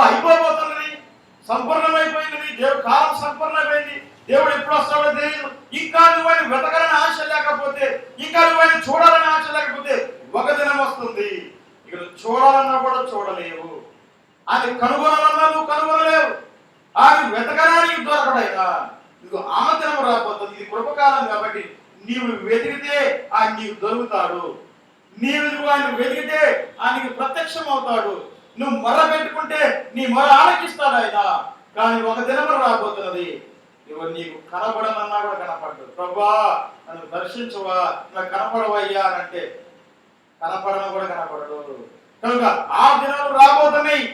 అయిపోబోతున్నది, సంపూర్ణమైపోయింది. దేవుడు కాలం సంపూర్ణమైపోయింది. దేవుడు ఎప్పుడు వస్తాడో తెలియదు. ఇంకా నువ్వు ఆయన వెతకాలని ఆశ లేకపోతే, ఇంకా నువ్వు ఆయన చూడాలని ఆశ లేకపోతే ఒక దినం వస్తుంది ఇక నువ్వు చూడాలన్నా కూడా చూడలేవు, ఆయన కనుగొనాలన్నా నువ్వు కనుగొనలేవు, ఆయన వెతకడానికి దొరకడైనా నీకు ఆమదినం రాబోతుంది. ఇది కృపకాలం కాబట్టి నీవు వెతికితే ఆయన నీకు దొరుకుతాడు. నీవు ఆయన వెతికితే ఆయనకి ప్రత్యక్షం అవుతాడు. నువ్వు మొర పెట్టుకుంటే నీ మొర ఆలకిస్తాడు ఆయన. కానీ ఒక దినం రాబోతున్నది నీకు కనపడనన్నా కూడా కనపడదు. ప్రభా నన్ను దర్శించవా, నాకు కనపడవయ్యా అని అంటే కనపడను కూడా కనపడదు. కనుక ఆ దినాలు రాబోతున్నాయి.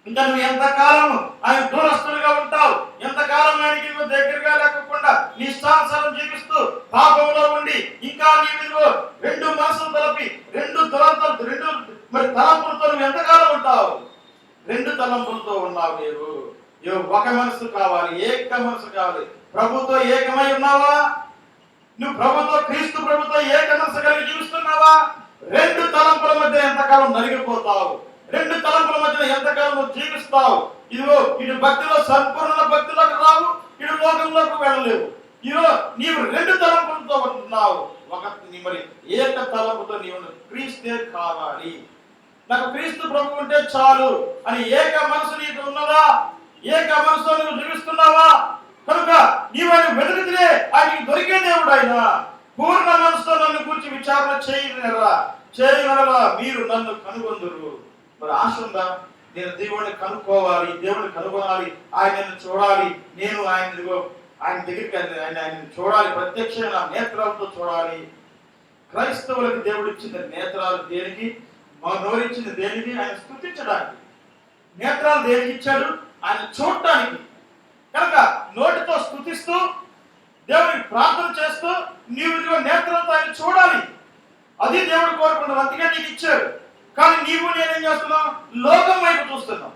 ఇంకా నువ్వు ఎంతకాలం ఆయన దూరస్తులుగా ఉంటావు, ఎంతకాలం ఆయనకి దగ్గరగా లేకుండా నీ ఇష్టానుసారం జీవిస్తూ పాపంలో ఉండి ఇంకా నీవు రెండు మనసులు తలపి రెండు తలంపులతో నువ్వు ఎంతకాలం ఉంటావు? రెండు తలంపులతో ఉన్నావు. నీవు ఒక మనసు కావాలి, ఏక మనసు కావాలి. ప్రభుతో ఏకమై ఉన్నావా? నువ్వు ప్రభుతో, క్రీస్తు ప్రభుతో ఏక మనసు కలిగి జీవిస్తున్నావా? రెండు తలంపుల మధ్య ఎంతకాలం నలిగిపోతావు? రెండు తలంపుల మధ్య ఎంతకాలం నువ్వు జీవిస్తావు? ఇటు భక్తిలో సంపూర్ణ భక్తిలోకి రావు, ఇటు లోకంలోకి వెళ్ళలేవు. నీవు రెండు తలంపులతో ఉంటున్నావు. మరి ఏక తలంపుతో నీవు క్రీస్తే కావాలి, నాకు క్రీస్తు ప్రభు ఉంటే చాలు అని ఏక మనసు నీకు ఉన్నదా? ఏక మనసుతో నువ్వు జీవిస్తున్నావా? కనుక నీవు ఆయన వెతికితే ఆయనకి దొరికే దేవుడు ఆయన. పూర్ణ మనసుతో నన్ను గురించి విచారణ చేయనరా మీరు నన్ను కనుగొందురు. మరి ఆశ ఉందా? నేను దేవుడిని కనుక్కోవాలి, దేవుడిని కనుగొనాలి, ఆయనను చూడాలి, నేను ఆయన దగ్గరికి ఆయన చూడాలి, ప్రత్యక్షమైన నేత్రాలతో చూడాలి. క్రైస్తవులకు దేవుడు ఇచ్చిన నేత్రాలు దేనికి? నోరిచ్చింది దేనికి? ఆయన స్తుతించడానికి. నేత్రాలు దేనికి ఇచ్చాడు? ఆయన చూడటానికి. కనుక నోటితో స్తుతిస్తూ దేవుడికి ప్రార్థన చేస్తూ నీవు నేత్రాలతో ఆయన చూడాలి. అది దేవుడు కోరుకున్నాడు, అందుకే నీకు ఇచ్చాడు. కానీ నీవు నేనేం చేస్తున్నావు? లోకం వైపు చూస్తున్నావు,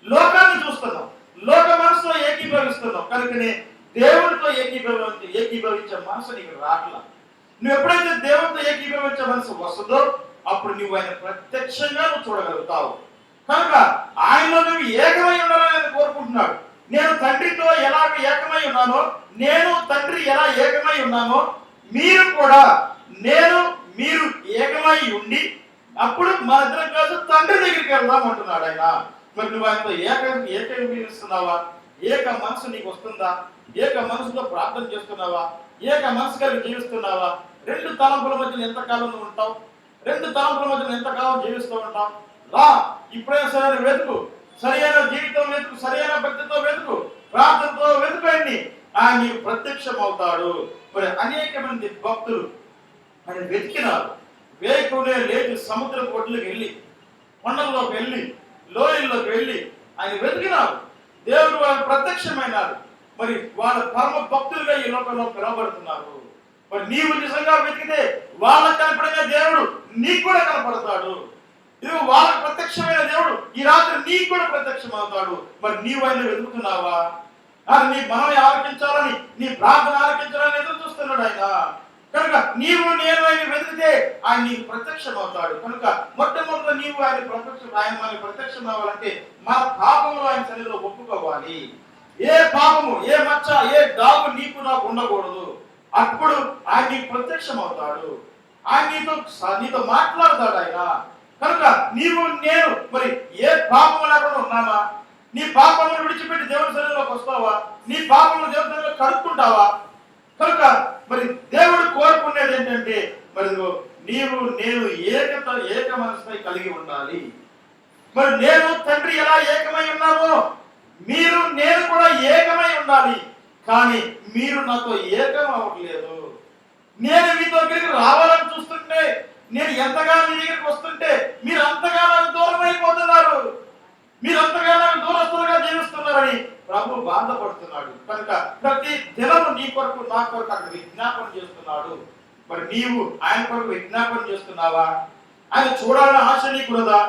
లోకాన్ని చూస్తున్నావు, లోక మనసులో ఏకీభవిస్తున్నావు. కనుకనే దేవుడితో ఏకీభవించే మనసు నీకు రాట్లా. నువ్వు ఎప్పుడైతే దేవుడితో ఏకీభవించే మనసు వస్తుందో అప్పుడు నువ్వు ఆయన ప్రత్యక్షంగా చూడగలుగుతావు. కనుక ఆయనలో నువ్వు ఏకమై ఉండాలని ఆయన కోరుకుంటున్నాడు. నేను తండ్రితో ఎలాగ ఏకమై ఉన్నానో, నేను తండ్రి ఎలా ఏకమై ఉన్నానో, మీరు కూడా మీరు ఏకమై ఉండి అప్పుడు మన ఇద్దరం కాదు తండ్రి దగ్గరికి వెళ్దాం అంటున్నాడు ఆయన. మరి నువ్వు ఆయనతో ఏకీభవిస్తున్నావా? ఏక మనసు నీకు వస్తుందా? ఏక మనసులో ప్రార్థన చేస్తున్నావా? ఏక మనసు కలిగి జీవిస్తున్నావా? రెండు తలంపుల మధ్యన ఎంతకాలం నువ్వు ఉంటావు? రెండు తలంపుల మధ్యన ఎంతకాలం జీవిస్తూ ఉంటావు? రా, ఇప్పుడైనా సరైన వెతుకు, సరైన జీవితం వెతుకు, సరైన భక్తితో వెతుకు, ప్రార్థనతో వెతుకండి, ఆయన నీకు ప్రత్యక్షం అవుతాడు. మరి అనేక మంది భక్తులు ఆయన వెతికినారు. వేయకునే లేచి సముద్రం ఒడ్లకు వెళ్ళి, కొండల్లోకి వెళ్ళి, లోయల్లోకి వెళ్ళి ఆయన వెతికినారు. దేవుడు వాళ్ళు ప్రత్యక్షమైనారు. మరి వాళ్ళ పరమ భక్తులుగా ఈ లోకంలో పిలవబడుతున్నారు. మరి నీవు నిజంగా వెతికితే వాళ్ళకి కనపడిన దేవుడు నీకు కూడా కనపడతాడు. ఇది వాళ్ళకి ప్రత్యక్షమైన దేవుడు ఈ రాత్రి నీకు కూడా ప్రత్యక్షం అవుతాడు. మరి నీవు ఆయన వెతుకుతున్నావా? నీ మనమే ఆలకించాలని, నీ ప్రార్థన ఆలకించాలని ఎదురు చూస్తున్నాడు ఆయన. కనుక నీవు నేను ఆయన వెతికితే ఆయన నీకు ప్రత్యక్షం అవుతాడు. కనుక మొట్టమొదట నీవు ఆయన మనకి ప్రత్యక్షం అవ్వాలంటే మన పాపములు ఆయన సన్నిధిలో ఒప్పుకోవాలి. ఏ పాపము, ఏ మచ్చ, ఏ డాగు నీకు నాకు ఉండకూడదు. అప్పుడు ఆయన నీకు ప్రత్యక్షం అవుతాడు. ఆయన నీతో మాట్లాడతాడు ఆయన. కనుక నీవు నేను మరి ఏ పాపము లేకుండా ఉన్నామా? నీ పాపమును విడిచిపెట్టి దేవుని సన్నిధిలోకి వస్తావా? నీ పాపమును దేవుని సన్నిధిలో కడుక్కుంటావా? కనుక మరి దేవుడు కోరుకునేది ఏంటంటే మరి నీవు నేను ఏక మనసుపై కలిగి ఉండాలి. మరి నేను తండ్రి ఎలా ఏకమై ఉన్నామో నేను కూడా ఏకమై ఉండాలి. కానీ మీరు నాతో ఏకం అవ్వట్లేదు. నేను మీతో దగ్గరికి రావాలని చూస్తుంటే, నేను ఎంతగా మీ దగ్గరికి వస్తుంటే మీరు అంతగా నాకు దూరం అయిపోతున్నారు, మీరు అంతగా నాకు దూరస్తులుగా జీవిస్తున్నారని ప్రభు బాధపడుతున్నాడు. కనుక ప్రతి దినము నీ కొరకు నా కొరకు అక్కడ విజ్ఞాపన చేస్తున్నాడు. మరి నీవు ఆయన కొరకు విజ్ఞాపన చేస్తున్నావా? ఆయన చూడాలని ఆశ నీకున్నదా?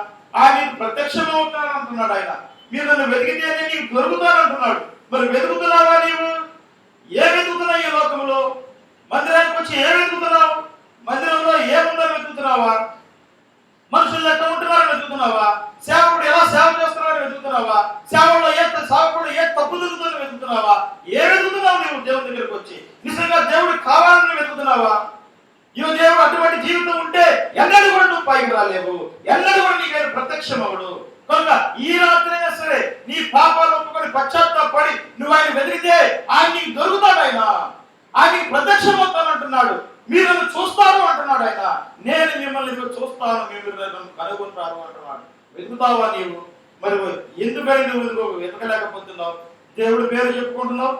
ఆయన ప్రత్యక్షమవుతాను అంటున్నాడు ఆయన. మీరు నన్ను వెతికితేనే నీకు దొరుకుతానంటున్నాడు. మరి వెతుకుతున్నావా? నీవు ఏ వెతుకుతున్నావు? ఈ లోకంలో మందిరానికి వచ్చి ఏ వెతుకుతున్నావు? మందిరంలో ఏముందని వెతుకుతున్నావా? మనుషులు ఎట్లా ఉంటున్నారని వెతుకుతున్నావా? సేవకుడు ఎలా సేవ చేస్తున్నారని వెతుకుతున్నావా? సేవకుడు ఏ తప్పు జరుగుతుందని వెతుకుతున్నావా? ఏ వెతుకుతున్నావు నీవు దేవుని దగ్గరికి వచ్చి? నిజంగా దేవుడికి కావాలని వెతుకుతున్నావా? దేవుడు అటువంటి జీవితం ఉంటే ఎన్నడూ కూడా నువ్వు పైకి రాలేవు, ఎన్నడూ కూడా నీకు ప్రత్యక్షం అవ్వడు. కనుక ఈ రాత్రైనా సరే నీ పాపాలు ఒప్పుకొని పశ్చాత్తాపడి నువ్వు ఆయన వెతికితే ఆయన నీకు దొరుకుతాడు. ఆయన ప్రత్యక్షం అవుతానంటున్నాడు. మీరు నన్ను చూస్తారు అంటున్నాడు ఆయన. నేను మిమ్మల్ని చూస్తాను, మీరు నన్ను కనుగొంటారు అంటున్నాడు. వెతుకుతావా నీవు? మరి ఎందుకని నువ్వు వెతకలేకపోతున్నావు? దేవుడి పేరు చెప్పుకుంటున్నావు,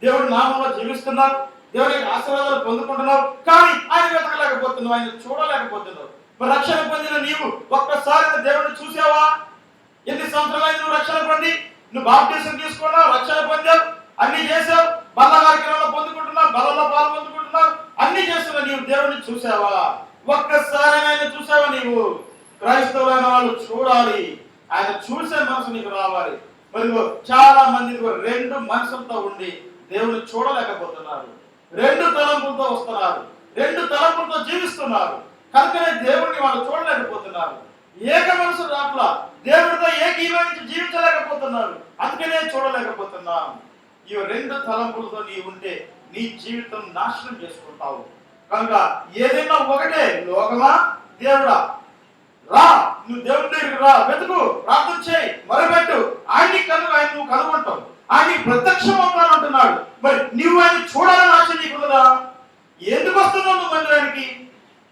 దేవుడి నామంలో జీవిస్తున్నావు, దేవుడి ఆశీర్వాదాలు పొందుకుంటున్నావు, కానీ ఆయన వెతకలేకపోతున్నావు, ఆయన చూడలేకపోతున్నావు. మరి రక్షణ పొందిన నీవు ఒక్కసారి దేవుడిని చూసావా? ఎన్ని సంవత్సరాలు నువ్వు రక్షణ పొంది, నువ్వు బాప్టిజం తీసుకున్నావు, రక్షణ పొందావు, అన్ని చేసావు, బల్ల కార్యక్రమంలో పొందుకుంటున్నావు, బలలో పాలు పొందుకుంటున్నావు, అన్ని చేస్తున్నావు. నీవు దేవుడిని చూసావా? ఒక్కసారి ఆయన చూసావా? నీవు క్రైస్తవులైన వాళ్ళు చూడాలి, ఆయన చూసే మనసు నీకు రావాలి. మరి చాలా మంది రెండు మనసులతో ఉండి దేవుని చూడలేకపోతున్నారు, రెండు తలంపులతో వస్తున్నారు, రెండు తలంపులతో జీవిస్తున్నారు. కనుకనే దేవుడిని వాళ్ళు చూడలేకపోతున్నారు. ఏక మనసు రాట్లా, దేవుడితో ఏకీభవించి జీవించలేకపోతున్నారు. అందుకనే చూడలేకపోతున్నాం. ఈ రెండు తలంపులతో నీ ఉంటే నీ జీవితం నాశనం చేసుకుంటావు. కనుక ఏదైనా ఒకటే, లోకమా దేవుడా, రా, నువ్వు దేవుడి దగ్గరికి రా, వెతుకు, ప్రార్థన చేయి, మొరపెట్టు, ఆయన నువ్వు కనుగొంటావు, ఆయన ప్రత్యక్షం అవుతానంటున్నాడు. మరి నువ్వు ఆయన చూడాలని ఆశ నీకున్నదా? ఎందుకు వస్తున్నావు నువ్వు మందిరానికి?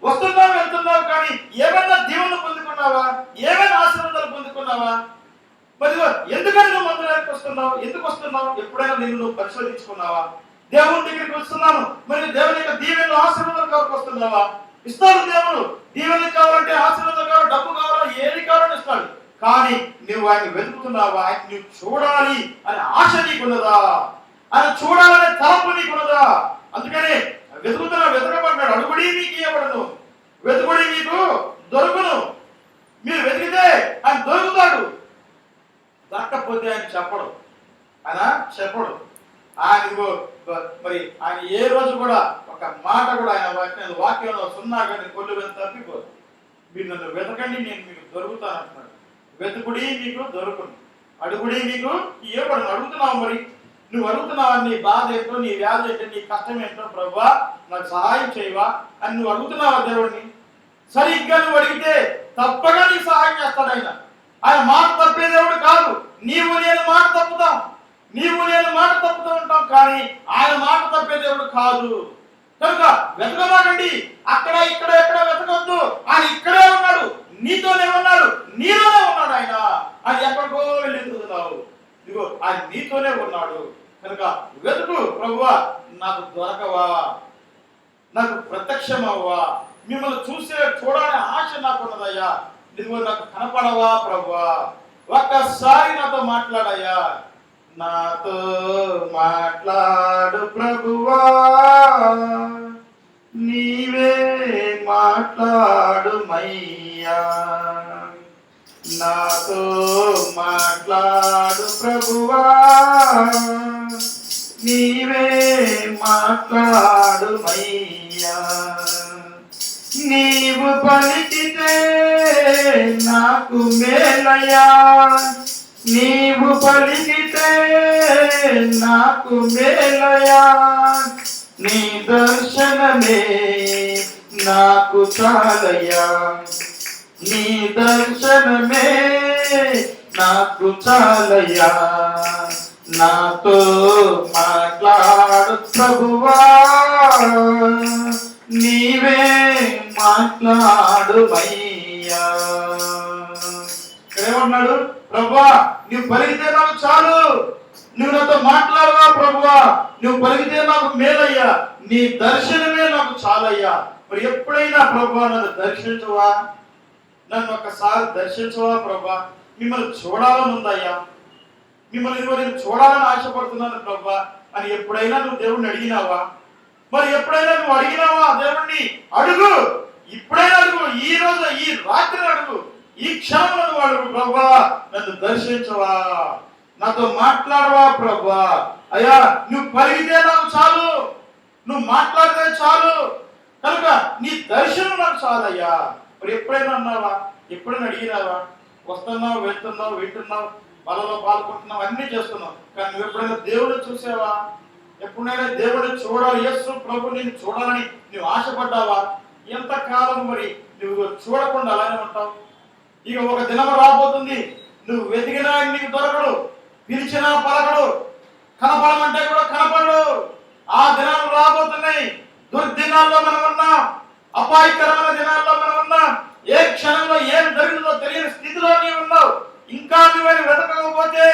వస్తున్నావు, వెళ్తున్నావు, కానీ ఏమైనా దీవెనలు పొందుకున్నావా? ఏమైనా ఆశీర్వాదాలు పొందుకున్నావా? నిన్ను నువ్వు పరిశోధించుకున్నావా? దేవుని దగ్గరికి వస్తున్నాను, మరి దేవుని యొక్క దీవెనలు ఆశీర్వాదాలు కావడానికి వస్తున్నావా? ఇస్తాడు దేవుడు. దీవెనలు కావాలంటే, ఆశీర్వాదాలు కావాలి, డబ్బు కావాలా, ఏది కావాలని ఇస్తాడు. కానీ నువ్వు ఆయన వెతుకుతున్నావా? ఆయన నువ్వు చూడాలి అనే ఆశ నీకున్నదా? ఆయన చూడాలనే తలపు నీకున్నదా? అందుకనే వెతకబడ్డాడు. అడుగుడి మీకు ఇవ్వబడను, వెతుకుడి మీకు దొరుకును. మీరు వెతికితే ఆయన దొరుకుతాడు. దొరకకపోతే ఆయన చెప్పడు, ఆయన చెప్పడు. ఆయన మరి ఆయన ఏ రోజు కూడా ఒక మాట కూడా ఆయన వాక్యంలో సున్నా కానీ కొల్లు వెంత తప్పిపోదు. మీరు నన్ను వెతకండి, నేను మీకు దొరుకుతాను అంటున్నాడు. వెతుకుడి మీకు దొరుకును, అడుగుడి మీకు ఇవ్వబడను. అడుగుతున్నావు, మరి నువ్వు అడుగుతున్నావా? నీ బాధ ఏంటో, నీ వ్యాధి ఏంటో, నీ కష్టం ఏంటో, ప్రభువా నాకు సహాయం చేయవా అని నువ్వు అడుగుతున్నావా దేవుడిని? సరిగ్గా నువ్వు అడిగితే తప్పగా నీకు సహాయం చేస్తాడు ఆయన. ఆయన మాట తప్పే దేవుడు కాదు. నీవు నేను మాట తప్పుతాం, ఉంటాం, కానీ ఆయన మాట తప్పే దేవుడు కాదు. కనుక వెతకమాకండి, అక్కడ ఇక్కడ ఎక్కడ వెతకొద్దు. ఆయన ఇక్కడే ఉన్నాడు, నీతోనే ఉన్నాడు, నీలోనే ఉన్నాడు. ఆయన ఎక్కడికో వెళ్ళి ఎదుగుతున్నావు. ఇదిగో ఆయన నీతోనే ఉన్నాడు. కనుక వెతుకు, ప్రభువా నాకు దొరకవా, నాకు ప్రత్యక్షమవ్వా, మిమ్మల్ని చూడాలనే ఆశ నాకున్నదయ్యా. ఇదిగో నాకు కనపడవా ప్రభువా, ఒక్కసారి నాతో మాట్లాడయ్యా, నాతో మాట్లాడు ప్రభువా, నీవే మాట్లాడు మయ్యా, నాతో మాట్లాడు ప్రభువా, నీవే మాట్లాడు మయ్యా. నీవు పలికితే నాకు మేలయ్యా, నీవు పలికితే నాకు మేలయ్యా, నీ దర్శనమే నాకు చాలయ్యా, నీ దర్శనమే నాకు చాలయ్యా, నాతో మాట్లాడు ప్రభువా, నీవే మాట్లాడు మయ్యా. ఏమన్నాడు? ప్రభువా నువ్వు పలికితే నాకు చాలు, నువ్వు నాతో మాట్లాడవా ప్రభువా, నువ్వు పలికితే నాకు మేలయ్యా, నీ దర్శనమే నాకు చాలయ్యా. మరి ఎప్పుడైనా ప్రభువా నన్ను దర్శించవా, నన్ను ఒక్కసారి దర్శించవా ప్రభువా, మిమ్మల్ని చూడాలని ఉందయ్యా, మిమ్మల్ని నేను చూడాలని ఆశపడుతున్నాను ప్రభువా అని ఎప్పుడైనా నువ్వు దేవుడిని అడిగినావా? మరి ఎప్పుడైనా నువ్వు అడిగినావా దేవుణ్ణి? అడుగు, ఇప్పుడైనా అడుగు, ఈ రోజు ఈ రాత్రి అడుగు, ఈ క్షణంలో నువ్వు అడుగు, ప్రభువా నన్ను దర్శించవా, నాతో మాట్లాడవా ప్రభువా. అయ్యా నువ్వు పలికితే నాకు చాలు, నువ్వు మాట్లాడితే చాలు, కనుక నీ దర్శనం నాకు చాలయ్యా. మరి ఎప్పుడైనా అన్నావా? ఎప్పుడైనా అడిగినావా? వస్తున్నావు, వెళ్తున్నావు, వింటున్నావు, వాళ్ళలో పాల్గొంటున్నావు, అన్ని చేస్తున్నావు, కానీ నువ్వు ఎప్పుడైనా దేవుడిని చూసావా? ఎప్పుడైనా దేవుడిని చూడాలి, యేసు ప్రభు నేను చూడాలని నువ్వు ఆశపడ్డావా? ఎంతకాలం మరి నువ్వు చూడకుండా అలానే ఉంటావు? ఇక ఒక దినం రాబోతుంది, నువ్వు వెతికినా నీకు దొరకడు, పిలిచినా పలకడు, కనపడమంటే కూడా కనపడు. ఆ దినాలు రాబోతున్నాయి. దుర్దినాల్లో మనం ఉన్నాం, అపాయకరమైన దినాల్లో మనం ఉన్నాం. ఏ క్షణంలో ఏం జరిగిందో తెలియని స్థితిలో నీవు ఉన్నావు. ఇంకా నువ్వు వెతకకపోతే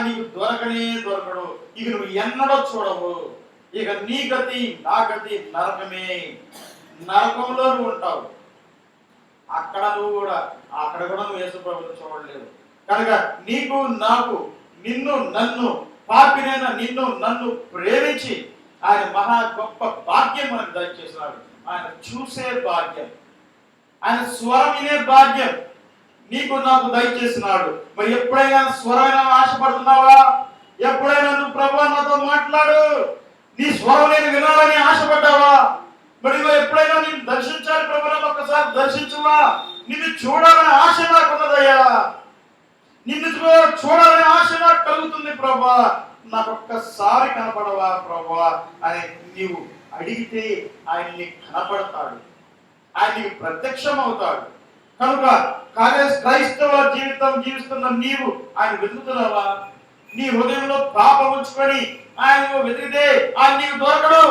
నీకు దొరకడు. ఇక నువ్వు ఎన్నడో చూడవు. ఇక నీ గతి నా గతి నరకమే. నరకంలో నువ్వు ఉంటావు. అక్కడ కూడా నువ్వు యేసు ప్రభువుని చూడలేవు. కనుక నీకు నాకు, నిన్ను నన్ను, పాపినైనా నిన్ను నన్ను ప్రేమించి ఆయన మహా గొప్ప భాగ్యం మనకు దయచేసినాడు. ఆయన చూసే భాగ్యం, ఆయన స్వరం వినే భాగ్యం నీకు నాకు దయచేసినాడు. మరి ఎప్పుడైనా స్వరమైనా ఆశపడుతున్నావా? ఎప్పుడైనా నువ్వు ప్రభువా నాతో మాట్లాడు, నీ స్వరం నేను వినాలని ఆశపడ్డావా? మరి ఎప్పుడైనా నేను దర్శించాలి ప్రభువా, ఒక్కసారి దర్శించువా, నిన్ను చూడాలని ఆశ నాకున్నదయ్యా, నిన్ను చూడాలని ఆశ నాకు కలుగుతుంది ప్రభువా, నాకు ఒక్కసారి కనపడవా ప్రభువా అని నీవు అడిగితే ఆయన నీకు కనపడతాడు, ఆయన నీకు ప్రత్యక్షం అవుతాడు. కనుక క్రైస్తవ జీవితం జీవిస్తున్న నీవు ఆయన వెతుకుతున్నావా? నీ హృదయంలో పాపం ఉంచుకొని ఆయన వెతికితే ఆయన నీకు దొరకడు.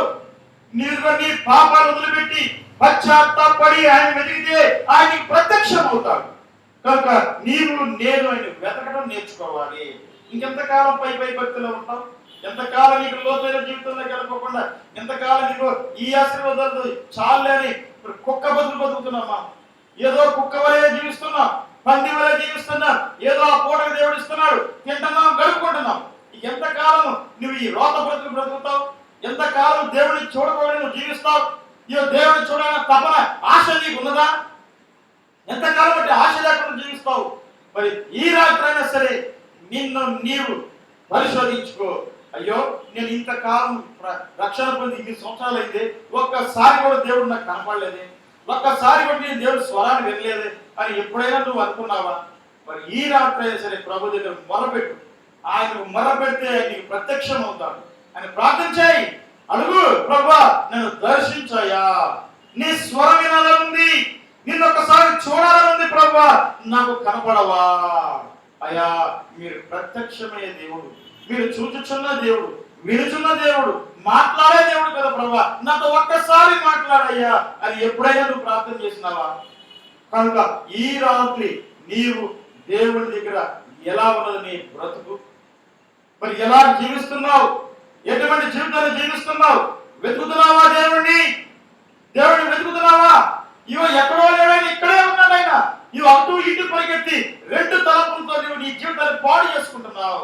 నీవు నీ పాపాలు వదిలిపెట్టి పశ్చాత్తాపడి ఆయన వెతికితే ఆయన నీకు ప్రత్యక్షం అవుతాడు. కనుక నీవు నేను ఆయన వెతకడం నేర్చుకోవాలి. ఇంకెంతకాలం పై భక్తిలో ఉంటావు? ఎంతకాలం నీకు లోతైన జీవితంలో గడపకుండా, ఎంతకాలం నీకు ఈ ఆశీర్వాదాలు చాలే అని కుక్క బతుకుతున్నామా? ఏదో కుక్క వలే జీవిస్తున్నాం, పంది వలే జీవిస్తున్నాం, ఏదో ఆ పూటకు దేవుడు ఇస్తున్నాడు, తింటున్నాం, గడుపుకుంటున్నాం. ఎంతకాలం నువ్వు ఈ రోత బ్రతుకుతావు? ఎంతకాలం దేవుడిని చూడకూడదు నువ్వు జీవిస్తావు? దేవుడిని చూడాలని తపన, ఆశ నీకు ఉన్నదా? ఎంతకాలం బట్టి ఆశ లేకుండా జీవిస్తావు? మరి ఈ రాత్రి అయినా సరే నిన్ను నీవు పరిశోధించుకో. అయ్యో, నేను ఇంతకాలం రక్షణ పొంది ఇన్ని సంవత్సరాలు అయితే ఒక్కసారి కూడా దేవుడు నాకు కనపడలేదే, ఒక్కసారి కూడా నేను దేవుడు స్వరాన్ని వినలేదే అని ఎప్పుడైనా నువ్వు అనుకున్నావా? మరి ఈ రాత్రి అయినా సరే ప్రభు దగ్గర మొరపెట్టు. ఆయనకు మొరపెడితే నీకు ప్రత్యక్షం అవుతాడు. ఆయన ప్రార్థన చేయి, అడుగు, ప్రభువా నన్ను దర్శించాయా, నీ స్వరం వినాలనుంది, నిన్ను ఒక్కసారి చూడాలనుంది ప్రభువా, నాకు కనపడవా? అయ్యా, మీరు ప్రత్యక్షమయ్యే దేవుడు, మీరు చూచుచున్న దేవుడు, వినుచున్న దేవుడు, మాట్లాడే దేవుడు కదా ప్రభువా, నాతో ఒక్కసారి మాట్లాడయ్యా అని ఎప్పుడైనా నువ్వు ప్రార్థన చేసినావా? కనుక ఈ రాత్రి నీవు దేవుడి దగ్గర ఎలా ఉన్నది నీ బ్రతుకు? మరి ఎలా జీవిస్తున్నావు? ఎటువంటి జీవితాన్ని జీవిస్తున్నావు? వెతుకుతున్నావా దేవుణ్ణి? దేవుడిని వెతుకుతున్నావా? ఇవో ఎక్కడో లేవని ఇక్కడే ఉన్నాడు ఆయన. ఇవి అటు ఇటు పరిగెత్తి రెండు తలపులతో నువ్వు నీ జీవితాన్ని పాడు చేసుకుంటున్నావు.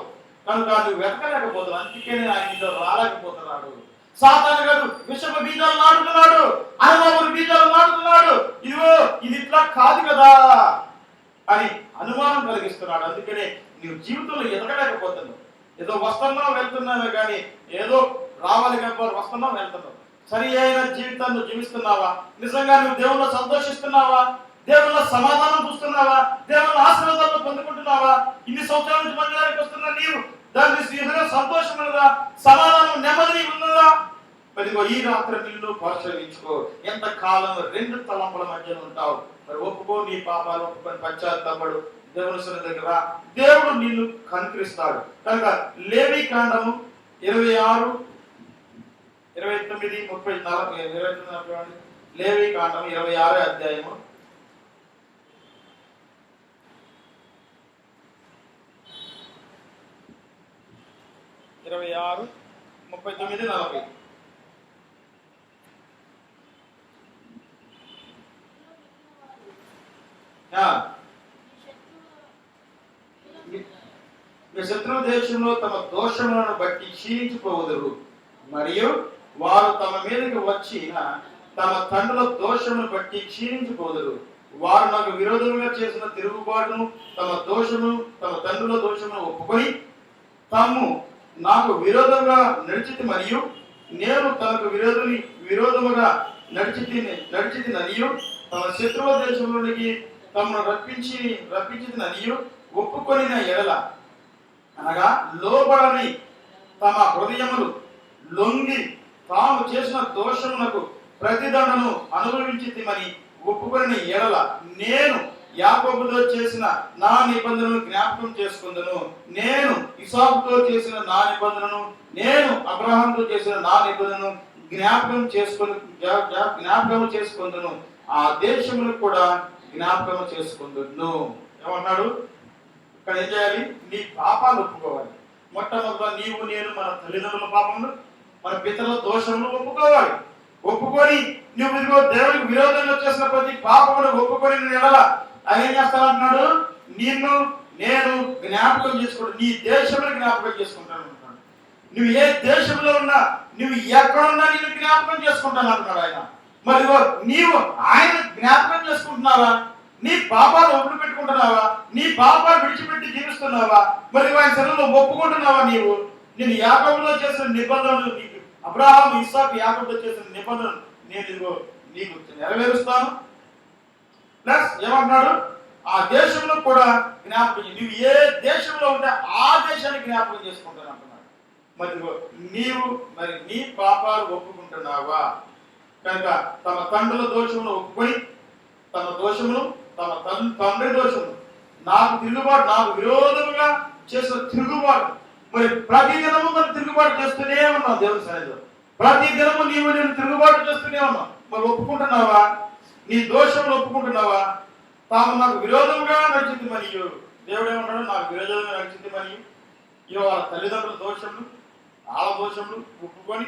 కనుక నువ్వు వెతకలేకపోతున్నావు. అందుకే ఆయన ఇంట్లో రాలేకపోతున్నాడు. సాతాను గారు విషమ బీజాలు నాటుతున్నాడు, అనుమానం బీజాలు నాటుతున్నాడు. ఇదిగో ఇది ఇట్లా కాదు కదా అని అనుమానం కలిగిస్తున్నాడు. అందుకనే నువ్వు జీవితంలో ఎదగలేకపోతున్నావు. ఏదో వస్తున్నావు వెళ్తున్నావే కానీ ఏదో రావాలి కాబట్టి వస్తున్నావు వెళ్తున్నావు. సరి అయిన జీవితాన్ని జీవిస్తున్నావా? నిజంగా నువ్వు దేవుల్లో సంతోషిస్తున్నావా? దేవుళ్ళ సమాధానం చూస్తున్నావా? దేవుళ్ళ ఆశీర్వాదాలను పొందుకుంటున్నావా? ఇన్ని సంవత్సరాల నుంచి మందిరానికి వస్తున్నా నీవు దాని సంతోషం ఉన్నదా? సమాధానం, నెమ్మది ఉన్నదా? మరి ఈ రాత్రి నిన్ను పరిశీలించుకో. ఎంతకాలం రెండు తలంపుల మధ్యలో ఉంటావు? మరి ఒప్పుకో, నీ పాపాలు ఒప్పుకొని పశ్చాత్తాపడు, దేవుని సన్నిధి దగ్గర దేవుడు నిన్ను కనికరిస్తాడు. కనుక లేవి కాండము 26, 29, 30, 40, 29, లేవి కాండము 26 అధ్యాయము 26, 39, 40. శత్రు దేశంలో తమ దోషములను బట్టి క్షీణించిపోవుదురు, మరియు వారు తమ మీదకి వచ్చిన తమ తండ్రుల దోషమును బట్టి క్షీణించిపోదురు. వారు నాకు విరోధంగా చేసిన తిరుగుబాటును, తమ దోషము, తమ తండ్రుల దోషమును ఒప్పుకొని తాము నాకు విరోధంగా నడిచితి, మరియు నేను తనకు విరోధముగా నడిచితి ననియు, తమ శత్రువుల దేశంలోనికి తమను రప్పించితి ననియు ఒప్పుకొనిన ఎడల, అనగా లోబడని తమ హృదయములు లొంగి తాము చేసిన దోషమునకు ప్రతిదండను అనుభవించితిమని ఒప్పుకొనిన ఎడల, నేను యాకోబుతో చేసిన నా నిబంధనను జ్ఞాపకం చేసుకుందును, నేను ఇసాకుతో చేసిన నా నిబంధనను, నేను అబ్రహాంతో చేసిన నా నిబంధనను జ్ఞాపకం చేసుకుందును, ఆ దేశమును కూడా జ్ఞాపకం చేసుకుందును. ఏమన్నాడు ఇక్కడ? ఏం చేయాలి? నీ పాపాలు ఒప్పుకోవాలి. మొట్టమొదట నీవు నేను మన తల్లిదండ్రుల పాపములు, మన పితరుల దోషములు ఒప్పుకోవాలి. ఒప్పుకొని నువ్వు ఇదిగో దేవుడికి విరోధంగా చేసిన ప్రతి పాపమును ఒప్పుకొని ఎడల ఆయన ఏం చేస్తానంటున్నాడు? నిన్ను నేను జ్ఞాపకం చేసుకుంటా, నీ దేశంలో జ్ఞాపకం చేసుకుంటాను అంటున్నాడు. నువ్వు ఏ దేశంలో ఉన్నా, నువ్వు ఎక్కడున్నా నిన్ను జ్ఞాపకం చేసుకుంటాను అంటున్నాడు ఆయన. మరి నీవు ఆయన జ్ఞాపకం చేసుకుంటున్నావా? నీ పాపాలు ఒప్పుడు పెట్టుకుంటున్నావా? నీ పాపాలు విడిచిపెట్టి జీవిస్తున్నావా? మరి ఆయన శరీరంలో ఒప్పుకుంటున్నావా? నేను యాకోబుతో చేసిన నిబంధనలు, నీకు అబ్రహాము, ఇస్సాకు, యాకోబుతో చేసిన నిబంధనలు నేను ఇదిగో నీకు నెరవేరుస్తాను. ప్లస్ ఏమంటున్నాడు? ఆ దేశంలో కూడా జ్ఞాపకం, నువ్వు ఏ దేశంలో ఉంటే ఆ దేశాన్ని జ్ఞాపకం చేసుకుంటాను అంటున్నాడు. మరి నీ పాపాలు ఒప్పుకుంటున్నావా? కనుక తమ తండ్రుల దోషమును ఒప్పుకొని, తమ దోషమును, తమ తండ్రి దోషమును, నాకు విరోధముగా చేసిన తిరుగుబాటు, మరి ప్రతి దినము మనం తిరుగుబాటు చేస్తూనే ఉన్నాం దేవుని సన్నిధిలో. ప్రతి దినము నేను తిరుగుబాటు చేస్తూనే ఉన్నాం. మరి ఒప్పుకుంటున్నావా? నీ దోషములు ఒప్పుకుంటున్నావా? తాము నాకు విరోధంగా నడిచింది మరియు దేవుడు ఏమన్నాడు? నాకు విరోధంగా నడిచింది మరియు వాళ్ళ తల్లిదండ్రుల దోషములు, వాళ్ళ దోషములు ఒప్పుకొని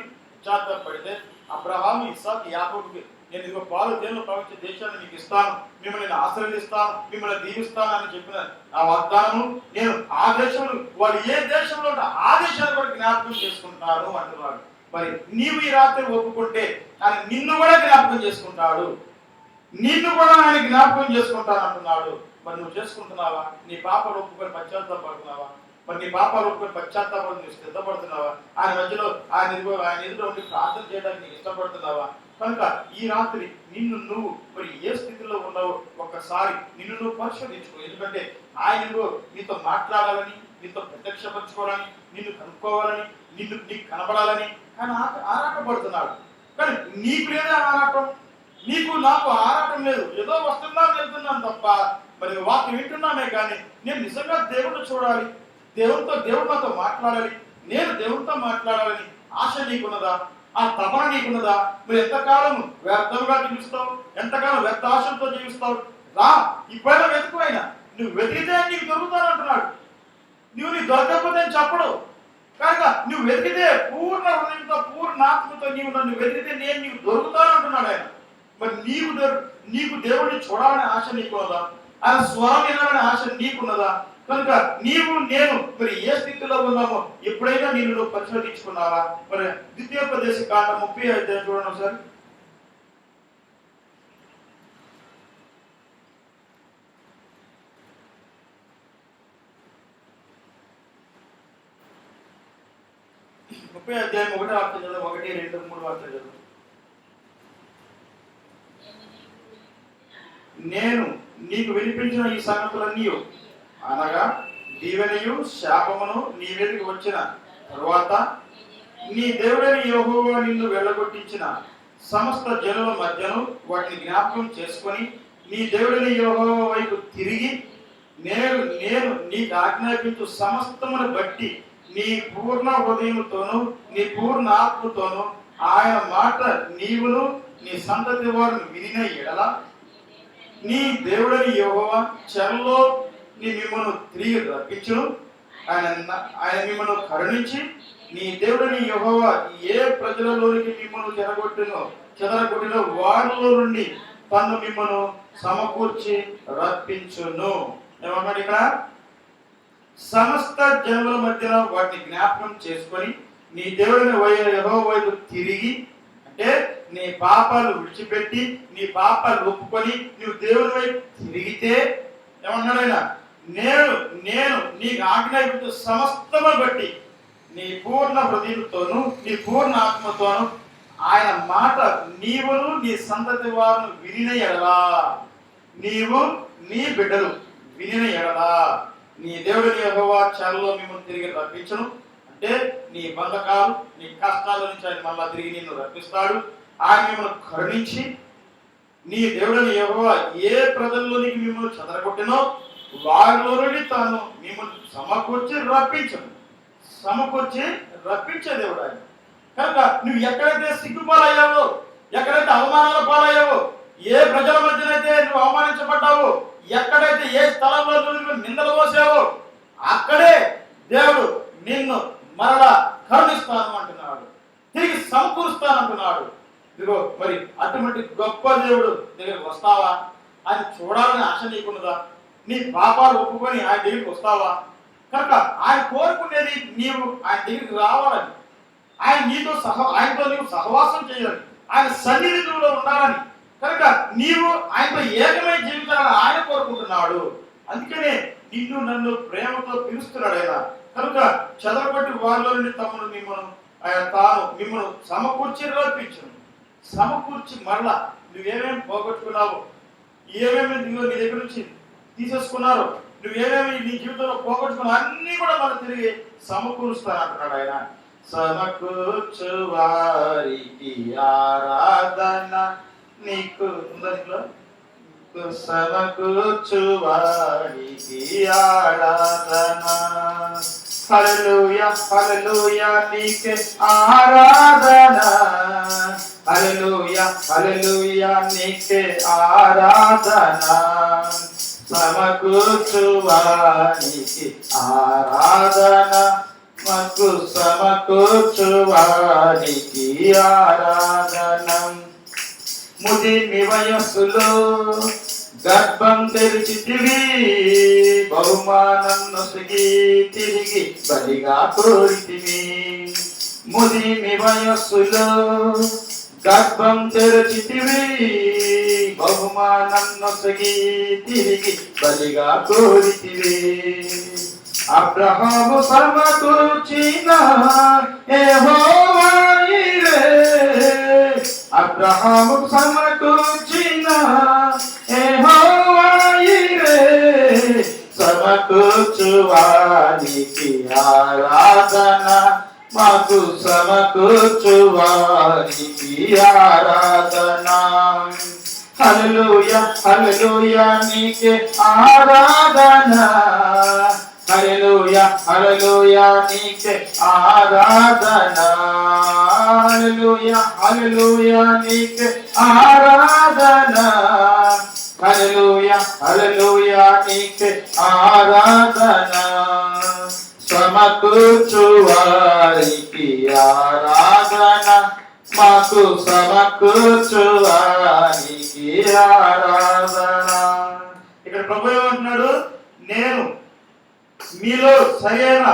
పడితే అబ్రహాము ఇస్సాకు యాకోబుకి నేను ఇదిగో పాలు తేనెలు ప్రవహించే దేశాన్ని మీకు ఇస్తాను, మిమ్మల్ని నేను ఆశీర్వదిస్తాను, మిమ్మల్ని దీవిస్తాను అని చెప్పిన ఆ వాగ్దానము నేను ఆ దేశంలో వాళ్ళు ఏ దేశంలో ఆ దేశాన్ని కూడా జ్ఞాపకం చేసుకుంటాను అంటున్నాడు. మరి నీవు ఈ రాత్రి ఒప్పుకుంటే ఆయన నిన్ను కూడా జ్ఞాపకం చేసుకుంటాడు, నిన్ను కూడా ఆయన జ్ఞాపకం చేసుకుంటాను అంటున్నాడు. మరి నువ్వు చేసుకుంటున్నావా? నీ పాపలు ఒప్పుకొని పశ్చాత్తాపడుతున్నావా? మరి నీ పాపాలు ఒప్పుకొని పశ్చాత్తాపడి నువ్వు సిద్ధపడుతున్నావా? ఆయన మధ్యలో ఆయన ఎదురు ఉండి ప్రార్థన చేయడానికి నీకు ఇష్టపడుతున్నావా? కనుక ఈ రాత్రి నిన్ను నువ్వు మరి ఏ స్థితిలో ఉన్నావో ఒక్కసారి నిన్ను నువ్వు పరిశోధించుకో. ఎందుకంటే ఆయన నీతో మాట్లాడాలని, నీతో ప్రత్యక్షపరచుకోవాలని, నిన్ను కనుక్కోవాలని, నీకు కనపడాలని ఆయన ఆరాటపడుతున్నాడు. కానీ నీకు లేదా ఆరాటం? నీకు నాకు ఆరాటం లేదు. ఏదో వస్తున్నాం వెళ్తున్నాం తప్ప మరి వాక్యం వింటున్నామే కానీ నేను నిజంగా దేవుడిని చూడాలి, దేవుడు నాతో మాట్లాడాలి, నేను దేవుడితో మాట్లాడాలని ఆశ నీకున్నదా? ఆ తపన నీకున్నదా? నువ్వు ఎంతకాలం వ్యర్థంగా జీవిస్తావు? ఎంతకాలం వ్యర్థ ఆశలతో జీవిస్తావు? రా, ఇప్పుడైనా వెతుకు. అయినా నువ్వు వెతికితే నీకు దొరుకుతానంటున్నాడు. నువ్వు నీ దొరకకపోతే చెప్పడు. కనుక నువ్వు వెతికితే పూర్ణ హృదయంతో పూర్ణ ఆత్మతో నీవు నన్ను వెతికితే నేను నీకు దొరుకుతానంటున్నాడు ఆయన. మరి నీకు దేవుడిని చూడాలనే ఆశ నీకున్నదా? ఆయన స్వరం వినాలనే ఆశ నీకున్నదా? కనుక నీవు నేను మరి ఏ స్థితిలో ఉన్నామో ఎప్పుడైనా నేను పరిశోధించుకున్నావా? మరి ద్వితీయోపదేశ కాండం 30 అధ్యాయం చూడండి ఒకసారి. అధ్యాయం 1 వాక్యం చదువు. 1, 2, 3 వాక్యం చదువు. నేను నీకు వినిపించిన ఈ సంగతులన్నీ అనగా దీవెనయు శాపమును నీ మీదకి వచ్చిన తరువాత నీ దేవుడైన యెహోవా నిన్ను వెళ్ళగొట్టించిన సమస్త జనుల మధ్యను వాటిని జ్ఞాపకం చేసుకొని నీ దేవుడైన యెహోవా వైపు తిరిగి నేను నీకు ఆజ్ఞాపించు సమస్తమును బట్టి నీ పూర్ణ హృదయముతోను నీ పూర్ణ ఆత్మతోను ఆయన మాట నీవును నీ సంతతి వారిని వినిన ఎడల నీ దేవుడని యెహోవా చెరలో మిమ్మల్ని తిరిగి రప్పించును. ఆయన మిమ్మల్ని కరుణించి నీ దేవుడని యెహోవా ఏ ప్రజలలోనికి మిమ్మల్ని చెదరగొట్టిన వారిలో నుండి తను మిమ్మల్ని సమకూర్చి రప్పించును. ఏమన్నాడు ఇక్కడ? సమస్త జనుల మధ్యన వాటిని జ్ఞాపకం చేసుకొని నీ దేవుడిని యెహోవా వైపు తిరిగి, అంటే నీ పాపాలు విడిచిపెట్టి నీ పాపాలు ఒప్పుకొని నువ్వు దేవుని వైపు తిరిగితే ఏమన్నాడు ఆయన? నేను నీకు ఆజ్ఞాపించు సమస్తము బట్టి నీ పూర్ణ హృదయంతోను నీ పూర్ణ ఆత్మతోను ఆయన మాట నీవును నీ సంతతి వారును వినిన ఎడలా, నీవు నీ బిడ్డలు వినిన ఎడలా నీ దేవుడిని యెహోవా చెరలో మిమ్మల్ని తిరిగి రప్పించును. అంటే నీ బంధకాలు నీ కష్టాల నుంచి ఆయన మళ్ళా తిరిగి నిన్ను రప్పిస్తాడు. ఆయన మిమ్మల్ని కరుణించి నీ దేవుడిని యెహోవా ఏ ప్రజల్లోనికి మిమ్మల్ని చెదరగొట్టినో వారిలో నుండి తాను మిమ్మల్ని సమకూర్చి రప్పించే దేవుడు ఆయన. కనుక నువ్వు ఎక్కడైతే సిగ్గుపాలయ్యావో, ఎక్కడైతే అవమానాల పాలయ్యావో, ఏ ప్రజల మధ్యనైతే నువ్వు అవమానించబడ్డావో, ఎక్కడైతే ఏ స్థలంలో నువ్వు నిందలు పోసావో అక్కడే దేవుడు నిన్ను మరలా కరుణిస్తాను అంటున్నాడు, తిరిగి సమకూరుస్తానంటున్నాడు. ఇదిగో మరి అటువంటి గొప్ప దేవుడు దగ్గరికి వస్తావా? ఆయన చూడాలని ఆశ నీకున్నదా? నీ పాపాలు ఒప్పుకొని ఆయన దగ్గరికి వస్తావా? కనుక ఆయన కోరుకునేది నీవు ఆయన దగ్గరికి రావాలని, ఆయనతో నీవు సహవాసం చేయాలని, ఆయన సన్నిధిలో ఉండాలని. కనుక నీవు ఆయనతో ఏకమై జీవితాలని ఆయన కోరుకుంటున్నాడు. అందుకనే నిన్ను నన్ను ప్రేమతో పిలుస్తున్నాడు ఆయన. కనుక చెదరగొట్టి వారిలో నుండి తాను మిమ్మల్ని సమకూర్చి రప్పించును. సమకూర్చి మరలా నువ్వేమేమి పోగొట్టుకున్నావో, ఏమేమి నీ దగ్గర నుంచి తీసేసుకున్నారో, నువ్వేమేమి నీ జీవితంలో పోగొట్టుకున్నావు అన్ని కూడా మనం తిరిగి సమకూరుస్తాను అంటున్నాడు ఆయన. సమకూర్చు వారికి ఆరాధన నీకు ఉందనిలో, సమకూర్చు వారికి ఆరాధన. హల్లెలూయా హల్లెలూయా నీకే ఆరాధన, హల్లెలూయా హల్లెలూయా నీకే ఆరాధన. సమకూర్చు వారికి ఆరాధన మాకు సమకూర్చువానికి ఆరాధనం. ముదిమి వయస్సులో గర్భం తెరిచితివి, బహుమానం నొసగి తిరిగి బలిగా కోరితివి. ముదిమి వయస్సులో గర్భం తెరచితివి, బహుమానం నొసగి తిరిగి బలిగా కోరితివి. అబ్రహాము సమకూర్చిన యెహోవా ఈరే, అబ్రహాము సమకూర్చిన యెహోవా ఈరే, సమకూర్చువానికి ఆరాధన. మాకు సమకూర్చువానికి ఆరాధన. హల్లెలూయా హల్లెలూయా నీకే ఆరాధన. హల్లెలూయా హల్లెలూయా నీకే ఆరాధన. హల్లెలూయా హల్లెలూయా నీకే ఆరాధన. హల్లెలూయా హల్లెలూయా నీకే ఆరాధన. సమకూర్చువారికి ఆరాధన. మాకు సమకూర్చువారికి ఆరాధన. ఇక్కడ ప్రభు ఏమంటున్నాడు, నేను మీలో సరైన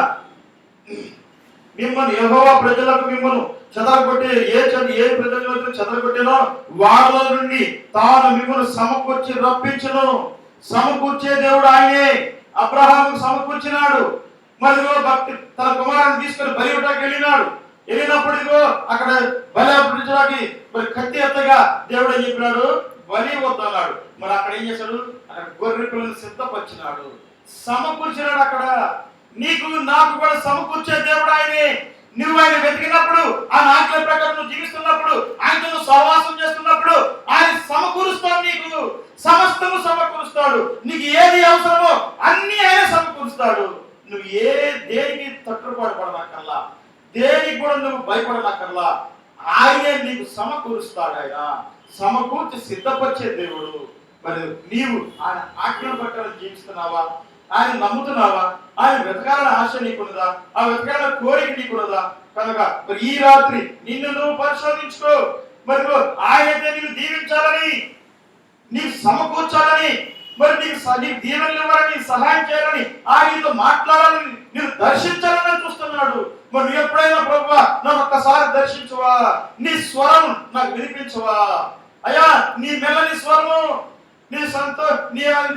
మిమ్మల్ని యెహోవా ప్రజలకు మిమ్మల్ని చెదరగొట్టి ఏ ప్రజలకు చెదరగొట్టినో వాళ్ళ నుండి తాను మిమ్మల్ని సమకూర్చి రప్పించును. సమకూర్చే దేవుడు ఆయనే. అబ్రహాము సమకూర్చినాడు. మరి భక్తి తన కుమారుని తీసుకొని బలి ఇవ్వడానికి వెళ్ళినప్పుడు అక్కడ బలి అర్పించడానికి మరి కత్తి ఎత్తగా దేవుడు ఏం చెప్పినాడు, బలి వద్దన్నాడు. మరి అక్కడ ఏం చేశాడు, అక్కడ గొర్రె పిల్లలు సిద్ధపరిచినాడు, సమకూర్చినాడు. అక్కడ నీకు నాకు కూడా సమకూర్చే దేవుడు ఆయనే. నువ్వు ఆయన వెతికినప్పుడు, ఆ ఆజ్ఞల ప్రకారం నువ్వు జీవిస్తున్నప్పుడు, ఆయనతో నువ్వు సహవాసం చేస్తున్నప్పుడు ఆయన సమకూరుస్తాడు. నీకు సమస్తము సమకూరుస్తాడు. నీకు ఏది అవసరమో అన్ని ఆయన సమకూరుస్తాడు. నువ్వు దేనికి తట్టుపడకల్లా, దేనికి కూడా నువ్వు భయపడనక్కర్లా. ఆయనే నీకు సమకూరుస్తాడు. ఆయన సమకూర్చి సిద్ధపరిచే దేవుడు. మరి నీవు ఆయన ఆజ్ఞల ప్రకారం జీవిస్తున్నావా? ఆయన నమ్ముతున్నావా? ఆయన వెతకాలని ఆశ నీకున్నదా? ఆ వెతకాలని కోరిక నీకున్నదా? కనుక మరి ఈ రాత్రి నిన్ను నువ్వు పరిశోధించుకో. మరి ఆయనైతే నీకు దీవించాలని, నీకు సమకూర్చాలని, మరి నీకు దీవెనలు ఇవ్వాలని, సహాయం చేయాలని, ఆయనతో మాట్లాడాలని, నేను దర్శించాలని చూస్తున్నాడు. మరి నువ్వు ఎప్పుడైనా ప్రభువా నన్ను ఒక్కసారి దర్శించవా, నీ స్వరం నాకు వినిపించవా అయ్యా, నీ మెల్లని స్వరము, నీ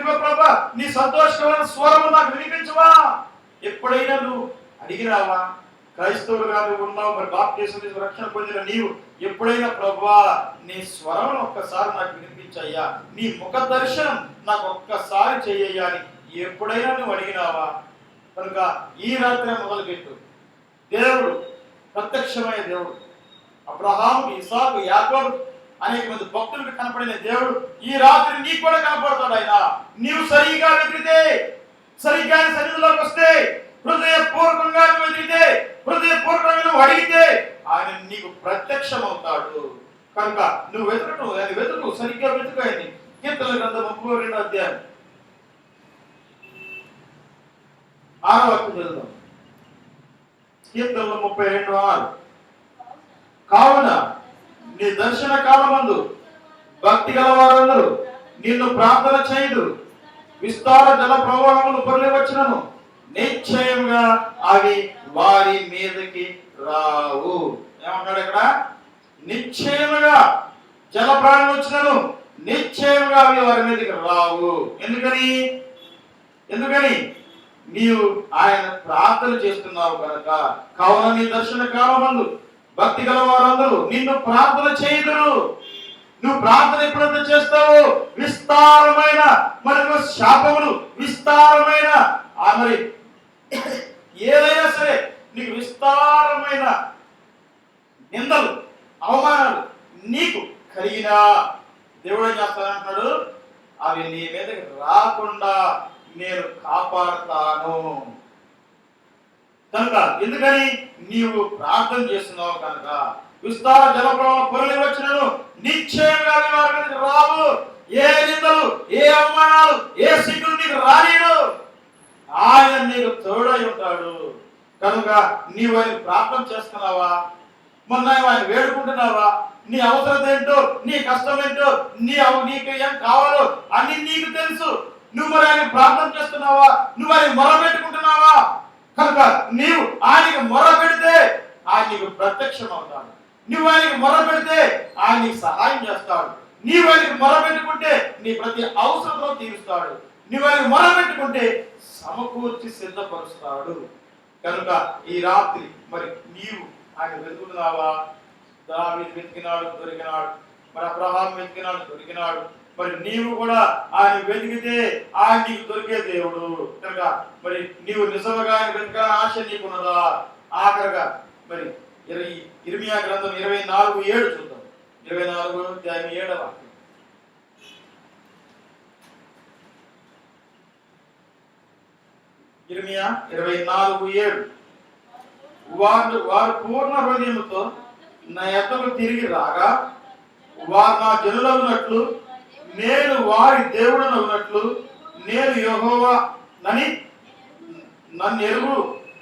ప్రభా నీ సంతోషకరమైన స్వరము నాకు వినిపించవా. ఎప్పుడైనా నువ్వు అడిగిరావా? క్రైస్తవులుగా నువ్వు ఉన్నావు, మరి బాప్తిసం తీసుకుని రక్షణ పొందిన నీవు ఎప్పుడైనా ప్రభువా నీ స్వరం ఒక్కసారి నాకు వినిపించయ్యా, నీ ముఖ దర్శనం నాకు ఒక్కసారి చెయ్యయ్యా అని ఎప్పుడైనా నువ్వు అడిగినావా? కనుక ఈ రాత్రి మొదలుపెట్టు. దేవుడు ప్రత్యక్షమైన దేవుడు. అబ్రహాము, ఇసాకు, యాకోబు అనేక మంది భక్తులకు కనపడిన దేవుడు ఈ రాత్రి నీకు కూడా కనపడతాడు. ఆయన నీవు సరిగా వెతికితే, సరిగ్గా సన్నిధిలోకి వస్తే, హృదయపూర్వకంగా నువ్వు వెతికితే, హృదయపూర్వకంగా నువ్వు అడిగితే ఆయన నీకు ప్రత్యక్షం అవుతాడు. కనుక నువ్వు వెతుకు, సరిగ్గా వెతుకు. ఆయన కీర్తనల గ్రంథం 32వ అధ్యాయం 6వ వాక్యం చదువుదాం. కీర్తనలు 32:6. కావున నీ దర్శన కాలమందు భక్తి గల వారందరూ నిన్ను ప్రార్థన చేయదు. విస్తార జల ప్రవాహములు పొరలి వచ్చినను నిశ్చయంగా అవి వారి మీదకి రావు. ఏమన్నాడు ఇక్కడ? నిశ్చయముగా జల ప్రాణం వచ్చినను నిశ్చయంగా అవి వారి మీదకి రావు. ఎందుకని నీవు ఆయన ప్రార్థన చేస్తున్నావు కనుక. కావున నీ దర్శన కాలమందు భక్తి గల వారందరూ నిన్ను ప్రార్థన చేయుదురు. నువ్వు ప్రార్థన ఎప్పుడైతే చేస్తావో విస్తారమైన మరి శాపములు, విస్తారమైన మరి ఏదైనా సరే నీకు విస్తారమైన నిందలు, అవమానాలు నీకు కలిగినా దేవుడు ఏం చేస్తానంటున్నాడు, అవి నీ మీదకి రాకుండా నేను కాపాడుతాను. కనుక ఎందుకని నీవు ప్రార్థన చేస్తున్నావు కనుక. విస్తార జలప్రవాహం పొరలి వచ్చినను నిశ్చయంగా వారి మీదకి రావు. ఏ నిందలు, ఏ అవమానాలు, ఏ సిగ్గులు నీకు రాలేడు. ఆయన నీకు తోడై ఉంటాడు. కనుక నీవు ఆయన ప్రార్థన చేస్తున్నావా? మొన్న ఆయన వేడుకుంటున్నావా? నీ అవసరం ఏంటో, నీ కష్టం ఏంటో, నీకు ఏం కావాలో అన్ని నీకు తెలుసు. నువ్వు మరి ఆయన ప్రార్థన చేస్తున్నావా? నువ్వు ఆయన మొరపెట్టుకుంటున్నావా? కనుక నీవు ఆయనకి మొరపెడితే ఆయన నీకు ప్రత్యక్షం అవుతాడు. నువ్వు ఆయనకి మొరపెడితే ఆయన నీకు సహాయం చేస్తాడు. నీవు ఆయనకి మొరపెట్టుకుంటే నీ ప్రతి అవసరంలో తీరుస్తాడు. నువ్వు ఆయనకి మొరపెట్టుకుంటే సమకూర్చి సిద్ధపరుస్తాడు. కనుక ఈ రాత్రి మరి నీవు ఆయన వెతుకుతున్నావా? దావీదు వెతికినాడు, దొరికినాడు. మరి అబ్రహాం వెతికినాడు, దొరికినాడు. మరి నీవు కూడా ఆయన వెతికితే ఆయన నీకు దొరికే దేవుడు. కనుక మరి నీవు నిజంగా ఆయన వెతకాలని ఆశ నీకున్నదా? ఆఖరిగా మరి ఇర్మియా గ్రంథం 24:7 చూద్దాం. 24:7 వాక్యం. ఇర్మియా 24:7. వారు పూర్ణ హృదయముతో నా యొద్దకు తిరిగి రాగా, వారు నా జనులవునట్లు, నేను వారి దేవుడనవునట్లు, నేను యెహోవా నని నన్ను ఎరుగు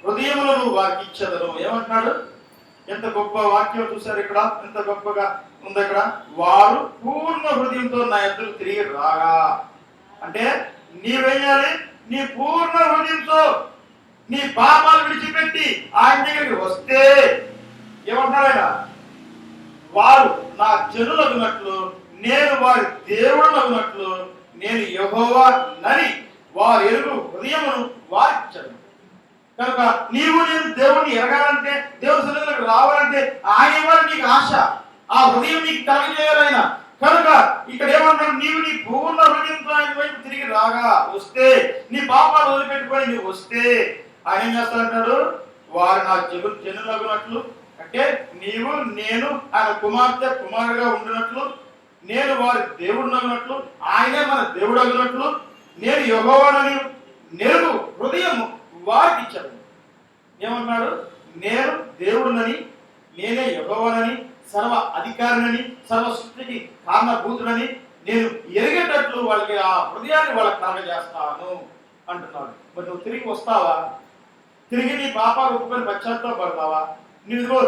హృదయములను వారికి ఇచ్చేదను. ఏమంటున్నాడు? ఎంత గొప్ప వాక్యం చూశారు ఇక్కడ, ఎంత గొప్పగా ఉంది ఇక్కడ. వారు పూర్ణ హృదయంతో నా యొద్దకు తిరిగి రాగా అంటే నీవేయాలి? నీ పూర్ణ హృదయంతో నీ పాపాలు విడిచిపెట్టి ఆయన దగ్గరికి వస్తే ఏమంటారు ఆయన? వారు నా జనులగునట్లు, నేను వారి దేవుడనగునట్లు, నేను యెహోవా నని వారి ఎరుగు హృదయమును వారిచ్చాను. కనుక నీవు నేను దేవుడిని ఎరగాలంటే, దేవుడి సన్నిధిలోకి రావాలంటే ఆయన వారు నీకు ఆశ, ఆ హృదయం నీకు కలగజేయాలైనా. కనుక ఇక్కడ ఏమంటాడు? నీవు నీ పూర్ణ హృదయంతో ఆయన వైపు తిరిగి రాగా వస్తే, నీ పాపాలు వదిలిపెట్టుకొని నీవు వస్తే ఆయన ఏం చేస్తాడంటాడు? వారు నా జనులగునట్లు అంటే నీవు నేను ఆయన కుమార్తె కుమారుగా ఉండినట్లు, నేను వారి దేవుడినగునట్లు, ఆయనే మన దేవుడు అగునట్లు, నేను యెహోవానని నేను హృదయం వారికి ఇచ్చాను. ఏమన్నాడు? నేను దేవుడునని, నేనే యెహోవానని, సర్వ అధికారినని, సర్వ సృష్టికి కారణభూతుడని నేను ఎరిగేటట్లు వాళ్ళకి ఆ హృదయాన్ని వాళ్ళకి కలగజేస్తాను అంటున్నాడు. మరి నువ్వు తిరిగి వస్తావా? తిరిగి నీ పాపాలు ఒప్పుకొని పశ్చాత్తాపడతావా? నువ్వు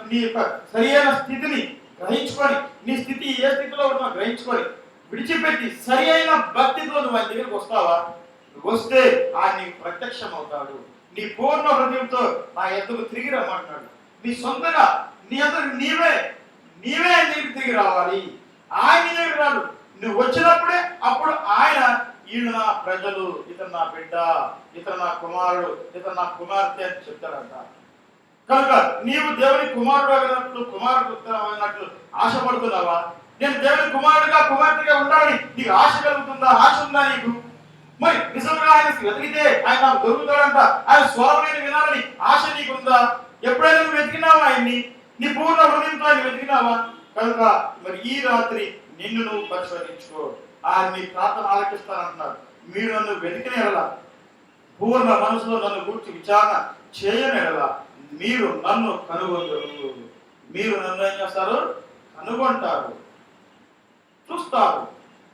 నీ యొక్క సరియైన స్థితిని గ్రహించుకొని, నీ స్థితి ఏ స్థితిలో ఉన్నా గ్రహించుకొని విడిచిపెట్టి సరి అయిన భక్తితో నువ్వు ఆయన దగ్గరికి వస్తావా? వస్తే ఆయన నీకు ప్రత్యక్షం అవుతాడు. నీ పూర్ణ హృదయంతో నా ఎద్దుకు తిరిగి రమ్మంటున్నాడు. నీ సొంతగా నీ అందరికి నీవే ఆయన దగ్గరికి తిరిగి రావాలి. ఆయన దగ్గరికి రాడు. నువ్వు వచ్చినప్పుడే అప్పుడు ఆయన వీళ్ళు నా ప్రజలు, ఇతను నా బిడ్డ, ఇతను నా కుమారుడు, ఇతను నా కుమార్తె అని చెప్తాడంట. కనుక నీవు దేవుని కుమారుడు అయినట్లు, కుమారుడు అయినట్లు ఆశపడుతున్నావా? నేను దేవుని కుమారుడుగా కుమార్తెగా ఉండాలని నీకు ఆశ కలుగుతుందా? ఆశ ఉందా నీకు? మరి నిజంగా ఆయన వెతికితే ఆయన నాకు దొరుకుతాడంట, ఆయన స్వరం నేను వినాలని ఆశ నీకుందా? ఎప్పుడైనా నువ్వు వెతికినావా ఆయన్ని? నీ పూర్ణ హృదయంతో ఆయన వెతికినావా? కనుక మరి ఈ రాత్రి నిన్ను నువ్వు పరిశోధించుకో. ఆయన నీ ప్రార్థన ఆలకిస్తానంటున్నాడు. మీరు నన్ను వెతికిన ఎడల, పూర్ణ మనసులో నన్ను గురించి విచారణ చేయని ఎడల మీరు నన్ను కనుగొంటారు. మీరు నన్ను ఏం చేస్తారు? కనుగొంటారు, చూస్తారు.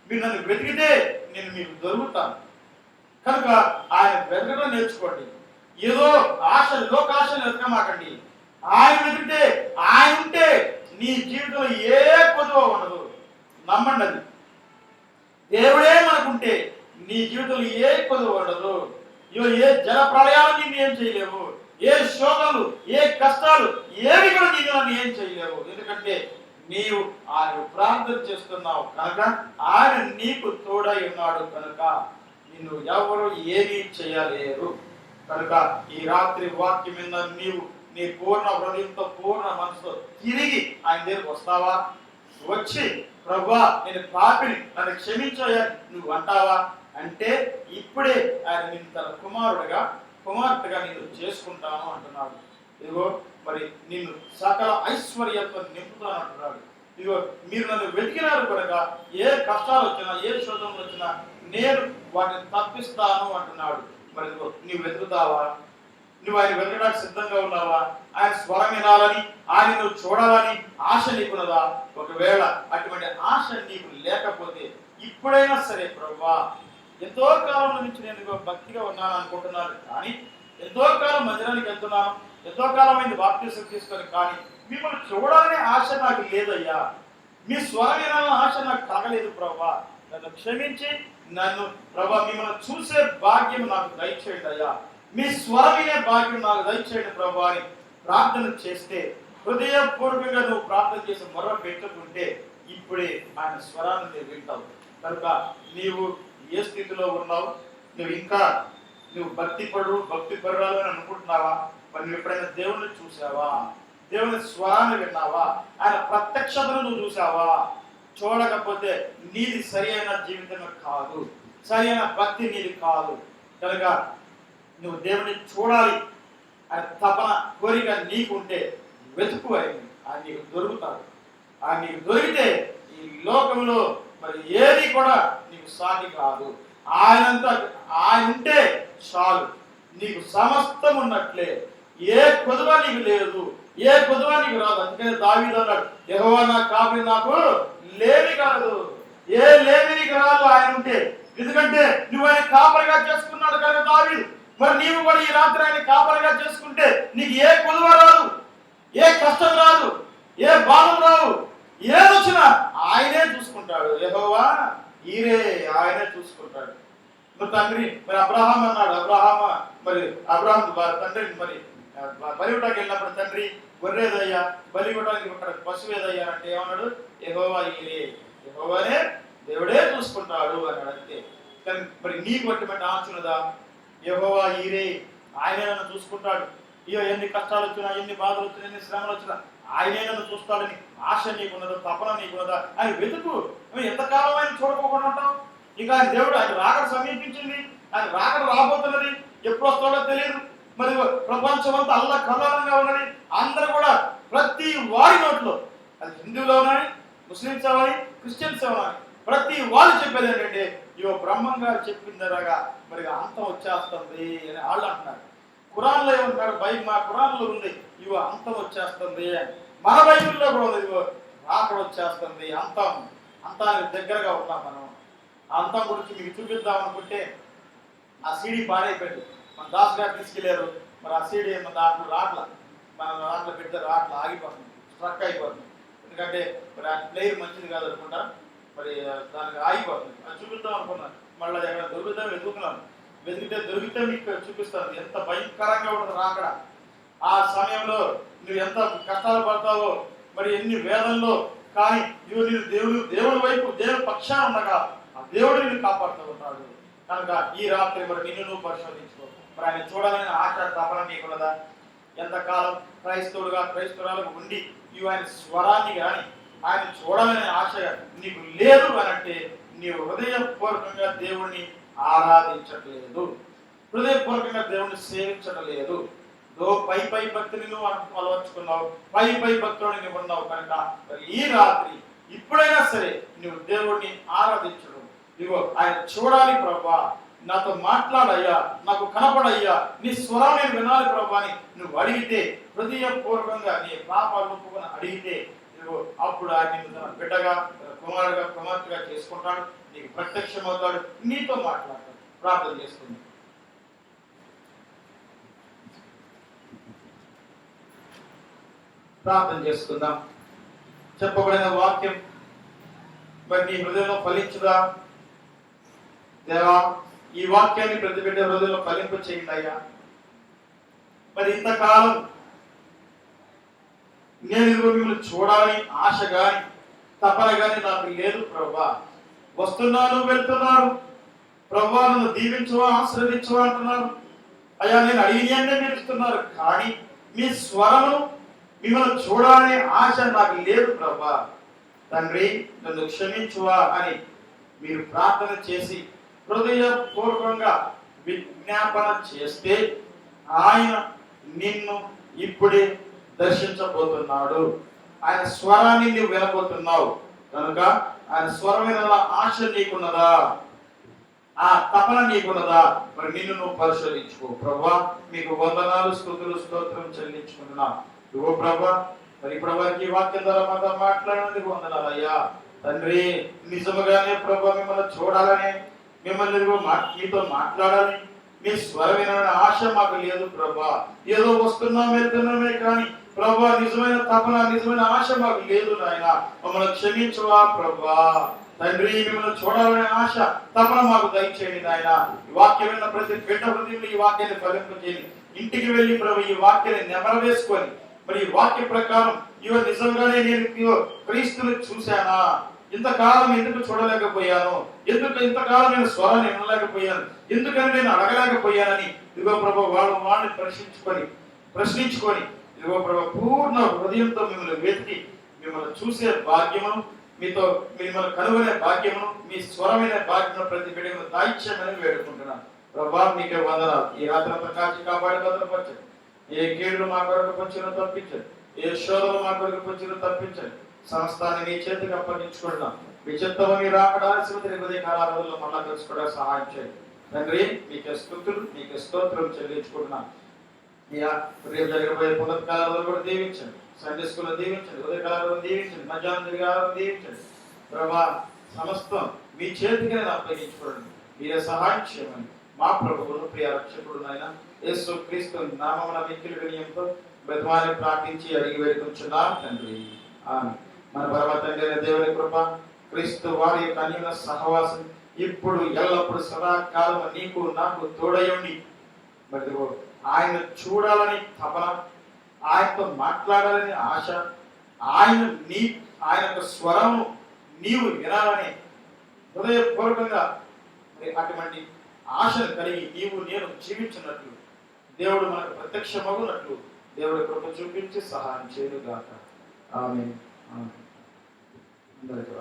మీరు నన్ను వెతికితే నేను మీకు దొరుకుతాను. కనుక ఆయన వెతకడం నేర్చుకోండి. ఏదో ఆశ, లోకాశలు వెతకమాకండి. ఆయన వెతికితే, ఆయన ఉంటే నీ జీవితంలో ఏ కొదువ ఉండదు. నమ్మండి అది. దేవుడే మనకుంటే నీ జీవితంలో ఏ కొదువ ఉండదు. ఏ జల ప్రళయాలు నిన్ను ఏం చేయలేవు, ఏ శోధనలు, ఏ కష్టాలు ఏవి కూడా నన్ను ఏం చేయలేవు. ఎందుకంటే నీవు ఆయన ప్రార్థన చేస్తున్నావు కనుక, ఆయన నీకు తోడై ఉన్నాడు కనుక నిన్ను ఎవరు ఏమీ చేయలేరు. కనుక ఈ రాత్రి వాక్యం మీద నీవు నీ పూర్ణ హృదయంతో, పూర్ణ మనసుతో తిరిగి ఆయన దగ్గరికి వస్తావా? వచ్చి ప్రభువా నేను పాపిని, నన్ను క్షమించాయని నువ్వు అంటావా? అంటే ఇప్పుడే ఆయన నిన్ను తన కుమారుడిగా, కుమార్తెగా నిన్ను చేసుకుంటాను అంటున్నాడు. ఇదిగో మరి నిన్ను సకల ఐశ్వర్యంతో నింపుతాను అంటున్నాడు. ఇదిగో మీరు నన్ను వెతికినారు కనుక ఏ కష్టాలు వచ్చినా, ఏ శోధనలు వచ్చినా నేను వాటిని తప్పిస్తాను అంటున్నాడు. మరి నువ్వు వెతుకుతావా? నువ్వు ఆయన వెతకడానికి సిద్ధంగా ఉన్నావా? ఆయన స్వరం వినాలని, ఆయన నువ్వు చూడాలని ఆశ నీకున్నదా? ఒకవేళ అటువంటి ఆశ నీకు లేకపోతే ఇప్పుడైనా సరే ప్రభువా, ఎంతో కాలం నుంచి నేను భక్తిగా ఉన్నాను అనుకుంటున్నాను, కానీ ఎంతో కాలం మందిరానికి వెళ్తున్నాను, ఎంతో కాలమైంది బాప్తీసం తీసుకొని, కానీ మిమ్మల్ని చూడాలనే ఆశ నాకు లేదయ్యా, మీ స్వరం వినాలనే ఆశ నాకు కలగలేదు ప్రభా, నన్ను క్షమించి నన్ను ప్రభా మిమ్మల్ని చూసే భాగ్యం నాకు దయచేయండి అయ్యా, మీ స్వరం వినే భాగ్యం నాకు దయచేయండి ప్రభా అని ప్రార్థన చేస్తే, హృదయపూర్వకంగా నువ్వు ప్రార్థన చేసి మొర్ర పెట్టుకుంటే ఇప్పుడే ఆయన స్వరాన్ని నువ్వు వింటావు. కనుక నీవు ఏ స్థితిలో ఉన్నావు, నువ్వు భక్తి పరురాలు అని అనుకుంటున్నావా? మరి నువ్వు ఎప్పుడైనా దేవుణ్ణి చూసావా? దేవుని స్వరాన్ని విన్నావా? ఆయన ప్రత్యక్షతను నువ్వు చూసావా? చూడకపోతే నీది సరి అయిన జీవితమే కాదు, సరి అయిన భక్తి నీది కాదు. కనుక నువ్వు దేవుని చూడాలి ఆయన తపన కోరిక నీకుంటే వెతుకు, ఆయన నీకు దొరుకుతాడు. ఆయన నీకు దొరికితే ఈ లోకంలో మరి ఏది కూడా నీకు సాటి కాదు. ఆయన ఉంటే చాలు, నీకు సమస్తం ఉన్నట్లే, ఏ కొదువ నీకు లేదు, ఏ కొదువ నీకు రాదు. అందుకని దావీదు అన్నాడు, యెహోవా నా కాపరి, నాకు లేమి కాదు, ఏ లేమి నీకు రాదు ఆయన ఉంటే. ఎందుకంటే నువ్వు ఆయన కాపరిగా చేసుకున్నాడు కనుక దావీదు. మరి నీవు కూడా ఈ రాత్రి ఆయన కాపరిగా చేసుకుంటే నీకు ఏ కొదువ రాదు, ఏ కష్టం రాదు, ఏ బాధం రావు. ఏదొచ్చినా ఆయనే చూసుకుంటాడు. యెహోవా ఈరే ఆయనే చూసుకుంటాడు. మరి తండ్రి, మరి అబ్రహాం అన్నాడు, అబ్రహాం తండ్రి మరి బలివటానికి వెళ్ళినప్పుడు, తండ్రి గొర్రెదయ్యా, బలివటానికి అక్కడ పశువు ఏదయ్యా అంటే ఏమన్నాడు? యెహోవా ఈరే, యెహోవానే దేవుడే చూసుకుంటాడు అన్నాడు. అంతే. కానీ మరి నీకు అటువంటి ఆశున్నదా? యెహోవా ఈరే, ఆయనే నన్ను చూసుకుంటాడు. ఇయో ఎన్ని కష్టాలు వచ్చినా, ఎన్ని బాధలు వచ్చినా, ఎన్ని శ్రమలు వచ్చినా ఆయనే నన్ను చూస్తాడని ఆశ నీకున్నదా, తపన నీకున్నదా? ఆయన వెతుకు. నువ్వు ఎంతకాలం ఆయన చూడకోకుండా ఉంటావు? ఇంకా ఆయన దేవుడు, ఆయన రాకడ సమీపించింది, ఆయన రాకడ రాబోతున్నది, ఎప్పుడు వస్తాడో తెలియదు. మరి ప్రపంచం అంతా అల్ల కల్లోలంగా ఉన్నది. అందరూ కూడా ప్రతి వారి నోట్లో, అది హిందువులు అవనని, ముస్లింస్ అవని, క్రిస్టియన్స్ అవనని, ప్రతి వాళ్ళు చెప్పేది ఏంటంటే ఇవో బ్రహ్మం గారు చెప్పిందరగా మరి అంతం వచ్చేస్తుంది అని వాళ్ళు అంటున్నారు. ఖురాన్లో ఏమంటారు? మా ఖురాన్లో ఉంది ఇవో అంతం వచ్చేస్తుంది అని. మన బైబిల్లో కూడా ఉంది ఇవో రాకడ వచ్చేస్తుంది, అంతానికి దగ్గరగా ఉన్నాం మనం. ఆ అంతం గురించి మీకు చూపిద్దాం అనుకుంటే ఆ సీడీ పాడైపోయింది. మన దాస్ గారు తీసుకెళ్లారు. మరి ఆ సీడీ దాంట్లో మన దాంట్లో పెడితే రాట్ల ఆగిపోతుంది, స్ట్రక్ అయిపోతుంది. ఎందుకంటే మరి ఆ ప్లేయర్ మంచిది కాదు అనుకుంటా, మరి దానికి ఆగిపోతుంది. అది చూపిద్దాం అనుకున్నాను. మళ్ళీ ఎక్కడ దొరుకుతాం వెతుకుతున్నాను. దొరికితే మీకు చూపిస్తాను ఎంత భయంకరంగా ఉంటుంది రాకడ. ఆ సమయంలో నువ్వు ఎంత కష్టాలు పడతావో, మరి ఎన్ని వేదనలో, కానీ నేను దేవుడి వైపు, దేవుడి పక్షాన ఉండగా ఆ దేవుడు నిన్ను కాపాడుతూ ఉంటాడు. కనుక ఈ రాత్రి మరి నిన్ను నువ్వు పరిశోధించుకో. మరి ఆయన చూడాలని ఆశ తపన నీకున్నదా? ఎంతకాలం క్రైస్తవురాలకు ఉండి ఇవి ఆయన స్వరాన్ని కానీ ఆయన చూడాలనే ఆశ నీకు లేదు అనంటే నీవు హృదయపూర్వకంగా దేవుణ్ణి ఆరాధించట్లేదు, హృదయపూర్వకంగా దేవుణ్ణి సేవించడం లేదు. పై భక్తిని నువ్వు అలవర్చుకున్నావు, పై భక్తులు నువ్వు ఉన్నావు. కనుక ఈ రాత్రి ఇప్పుడైనా సరే నువ్వు దేవుణ్ణి ఆరాధించడం, ఇగో ఆయన చూడాలి ప్రభా, నాతో మాట్లాడయ్యా, నాకు కనపడయ్యా, నీ స్వరం నేను వినాలి ప్రభా అని నువ్వు అడిగితే, హృదయపూర్వకంగా నీ పాపాలు ఒప్పుకొని అడిగితే, ఇగో అప్పుడు ఆయన నిన్ను తన బిడ్డగా, కుమారుగా, కుమార్తెగా చేసుకుంటాడు, నీకు ప్రత్యక్షమవుతాడు, నీతో మాట్లాడతాడు. ప్రార్థన చేసుకుంది. ప్రార్థన చేసుకుందాం. చెప్పబడిన వాక్యం మరి నీ హృదయంలో ఫలించుదా? దేవా, ఈ వాక్యాన్ని ప్రతి బిడ్డ హృదయంలో ఫలింపు చేయండి అయ్యా. మరి ఇంతకాలం నేను మిమ్మల్ని చూడాలని ఆశ గాని తపన గాని నాకు లేదు ప్రభా. వస్తున్నాను, వెళ్తున్నాను ప్రభా, నన్ను దీవించవా, ఆశీర్వదించవా అంటున్నారు అయ్యా. నేను అడిగినే మీరు ఇస్తున్నారు, కానీ మీ స్వరము, మిమ్మల్ని చూడాలనే ఆశ నాకు లేదు ప్రభా. తండ్రి, నన్ను క్షమించువా అని మీరు ప్రార్థన చేసి హృదయపూర్వకంగా విజ్ఞాపన చేస్తే ఆయన నిన్ను ఇప్పుడే దర్శించబోతున్నాడు. ఆయన స్వరాన్ని నువ్వు వినబోతున్నావు. కనుక ఆయన స్వరం వినాల ఆశ నీకున్నదా? ఆ తపన నీకున్నదా? మరి నిన్ను నువ్వు పరిశోధించుకో. ప్రభా, మీకు వందనాలు, స్తుతులు, స్తోత్రం చెల్లించుకుంటున్నా. ఇగో ప్రభా, మరి ప్రభాకి వాక్యం ద్వారా మాతో మాట్లాడినందుకు వందనాలు అయ్యా. తండ్రి, నిజముగానే ప్రభా మిమ్మల్ని చూడాలని, మిమ్మల్ని మీతో మాట్లాడాలని, మీ స్వరం వినాలనే ఆశ మాకు లేదు ప్రభా. ఏదో వస్తున్నాం వెళ్తున్నామే కానీ ప్రభా నిజమైన తపన, నిజమైన ఆశ మాకు లేదు నాయన. మమ్మల్ని క్షమించవా ప్రభా. తండ్రి, మిమ్మల్ని చూడాలనే ఆశ, తపన మాకు దయచేయండి నాయన. ఈ వాక్యం విన్న ప్రతి బిడ్డ హృదయంలో ఈ వాక్యాన్ని ఫలింపజేయండి. ఇంటికి వెళ్ళి ప్రభు ఈ వాక్యాన్ని నెమర వేసుకొని మరి ఈ వాక్య ప్రకారం ఇవ నిజంగానే నేను క్రీస్తుని చూశానా, ఇంతకాలం ఎందుకు చూడలేకపోయాను, ఎందుకు ఇంతకాలం నేను స్వరాన్ని వినలేకపోయాను, ఎందుకని నేను అడగలేకపోయానని ఇదిగో ప్రభు వాళ్ళని ప్రశ్నించుకొని ఇదిగో ప్రభు పూర్ణ హృదయంతో మిమ్మల్ని వెతికి మిమ్మల్ని చూసే భాగ్యమును, మిమ్మల్ని కనుగొనే భాగ్యమును, మీ స్వరమైన భాగ్యమును ప్రతి బిడ్డను దాయిచ్యమని వేడుకుంటున్నాను. ప్రభా మీకే వందనాలు. ఈ రాత్రంతా కాచి కాపాడి భద్రపరచండి. ఏ కీడులు మా కొరకు పొంచిన తప్పించండి, ఏ శోధనలు మా కొరకు పొంచిన తప్పించండి. సమస్తాన్ని మీ చేతికి అప్పగించుకుంటున్నాం. మీ చిత్తము మీరు ఆకడాల్సిన ఉదయ కాలాలలో మళ్ళా తెలుసుకోవడానికి సహాయం చేయండి తండ్రి. మీకే స్తుతులు, మీకే స్తోత్రం చెల్లించుకుంటున్నాం. రేపు జరగబోయే పునఃకాలంలో కూడా దీవించండి. సండే స్కూల్లో దీవించండి, ఉదయకాలంలో దీవించండి, మధ్యాహ్నం దిగాలను దీవించండి. ప్రభా సమస్తం మీ చేతికి నేను అప్పగించుకోండి. మీరే సహాయం చేయమని మా ప్రభువును ప్రియ రక్షకుడు నాయన యేసు క్రీస్తు నామమున మిక్కిలి వినయంతో బతిమాలి ప్రార్థించి అడిగి వేడుకొంచున్నాం తండ్రి. ఆమేన్. మన పరమ తండ్రి అయిన దేవుని కృప, క్రీస్తు వారి యొక్క అన్యోన్య సహవాసం ఇప్పుడు ఎల్లప్పుడు సదాకాలం నీకు నాకు తోడయుండి మరి ఆయన చూడాలని తపన, ఆయనతో మాట్లాడాలని ఆశ, ఆయన యొక్క స్వరము నీవు వినాలని హృదయపూర్వకంగా అటువంటి ఆశను కలిగి నీవు నేను జీవించినట్లు దేవుడు మనకు ప్రత్యక్షమగునట్లు దేవుడి కృప చూపించి సహాయం చేయనుగాక. ఆమేన్. అందరికీ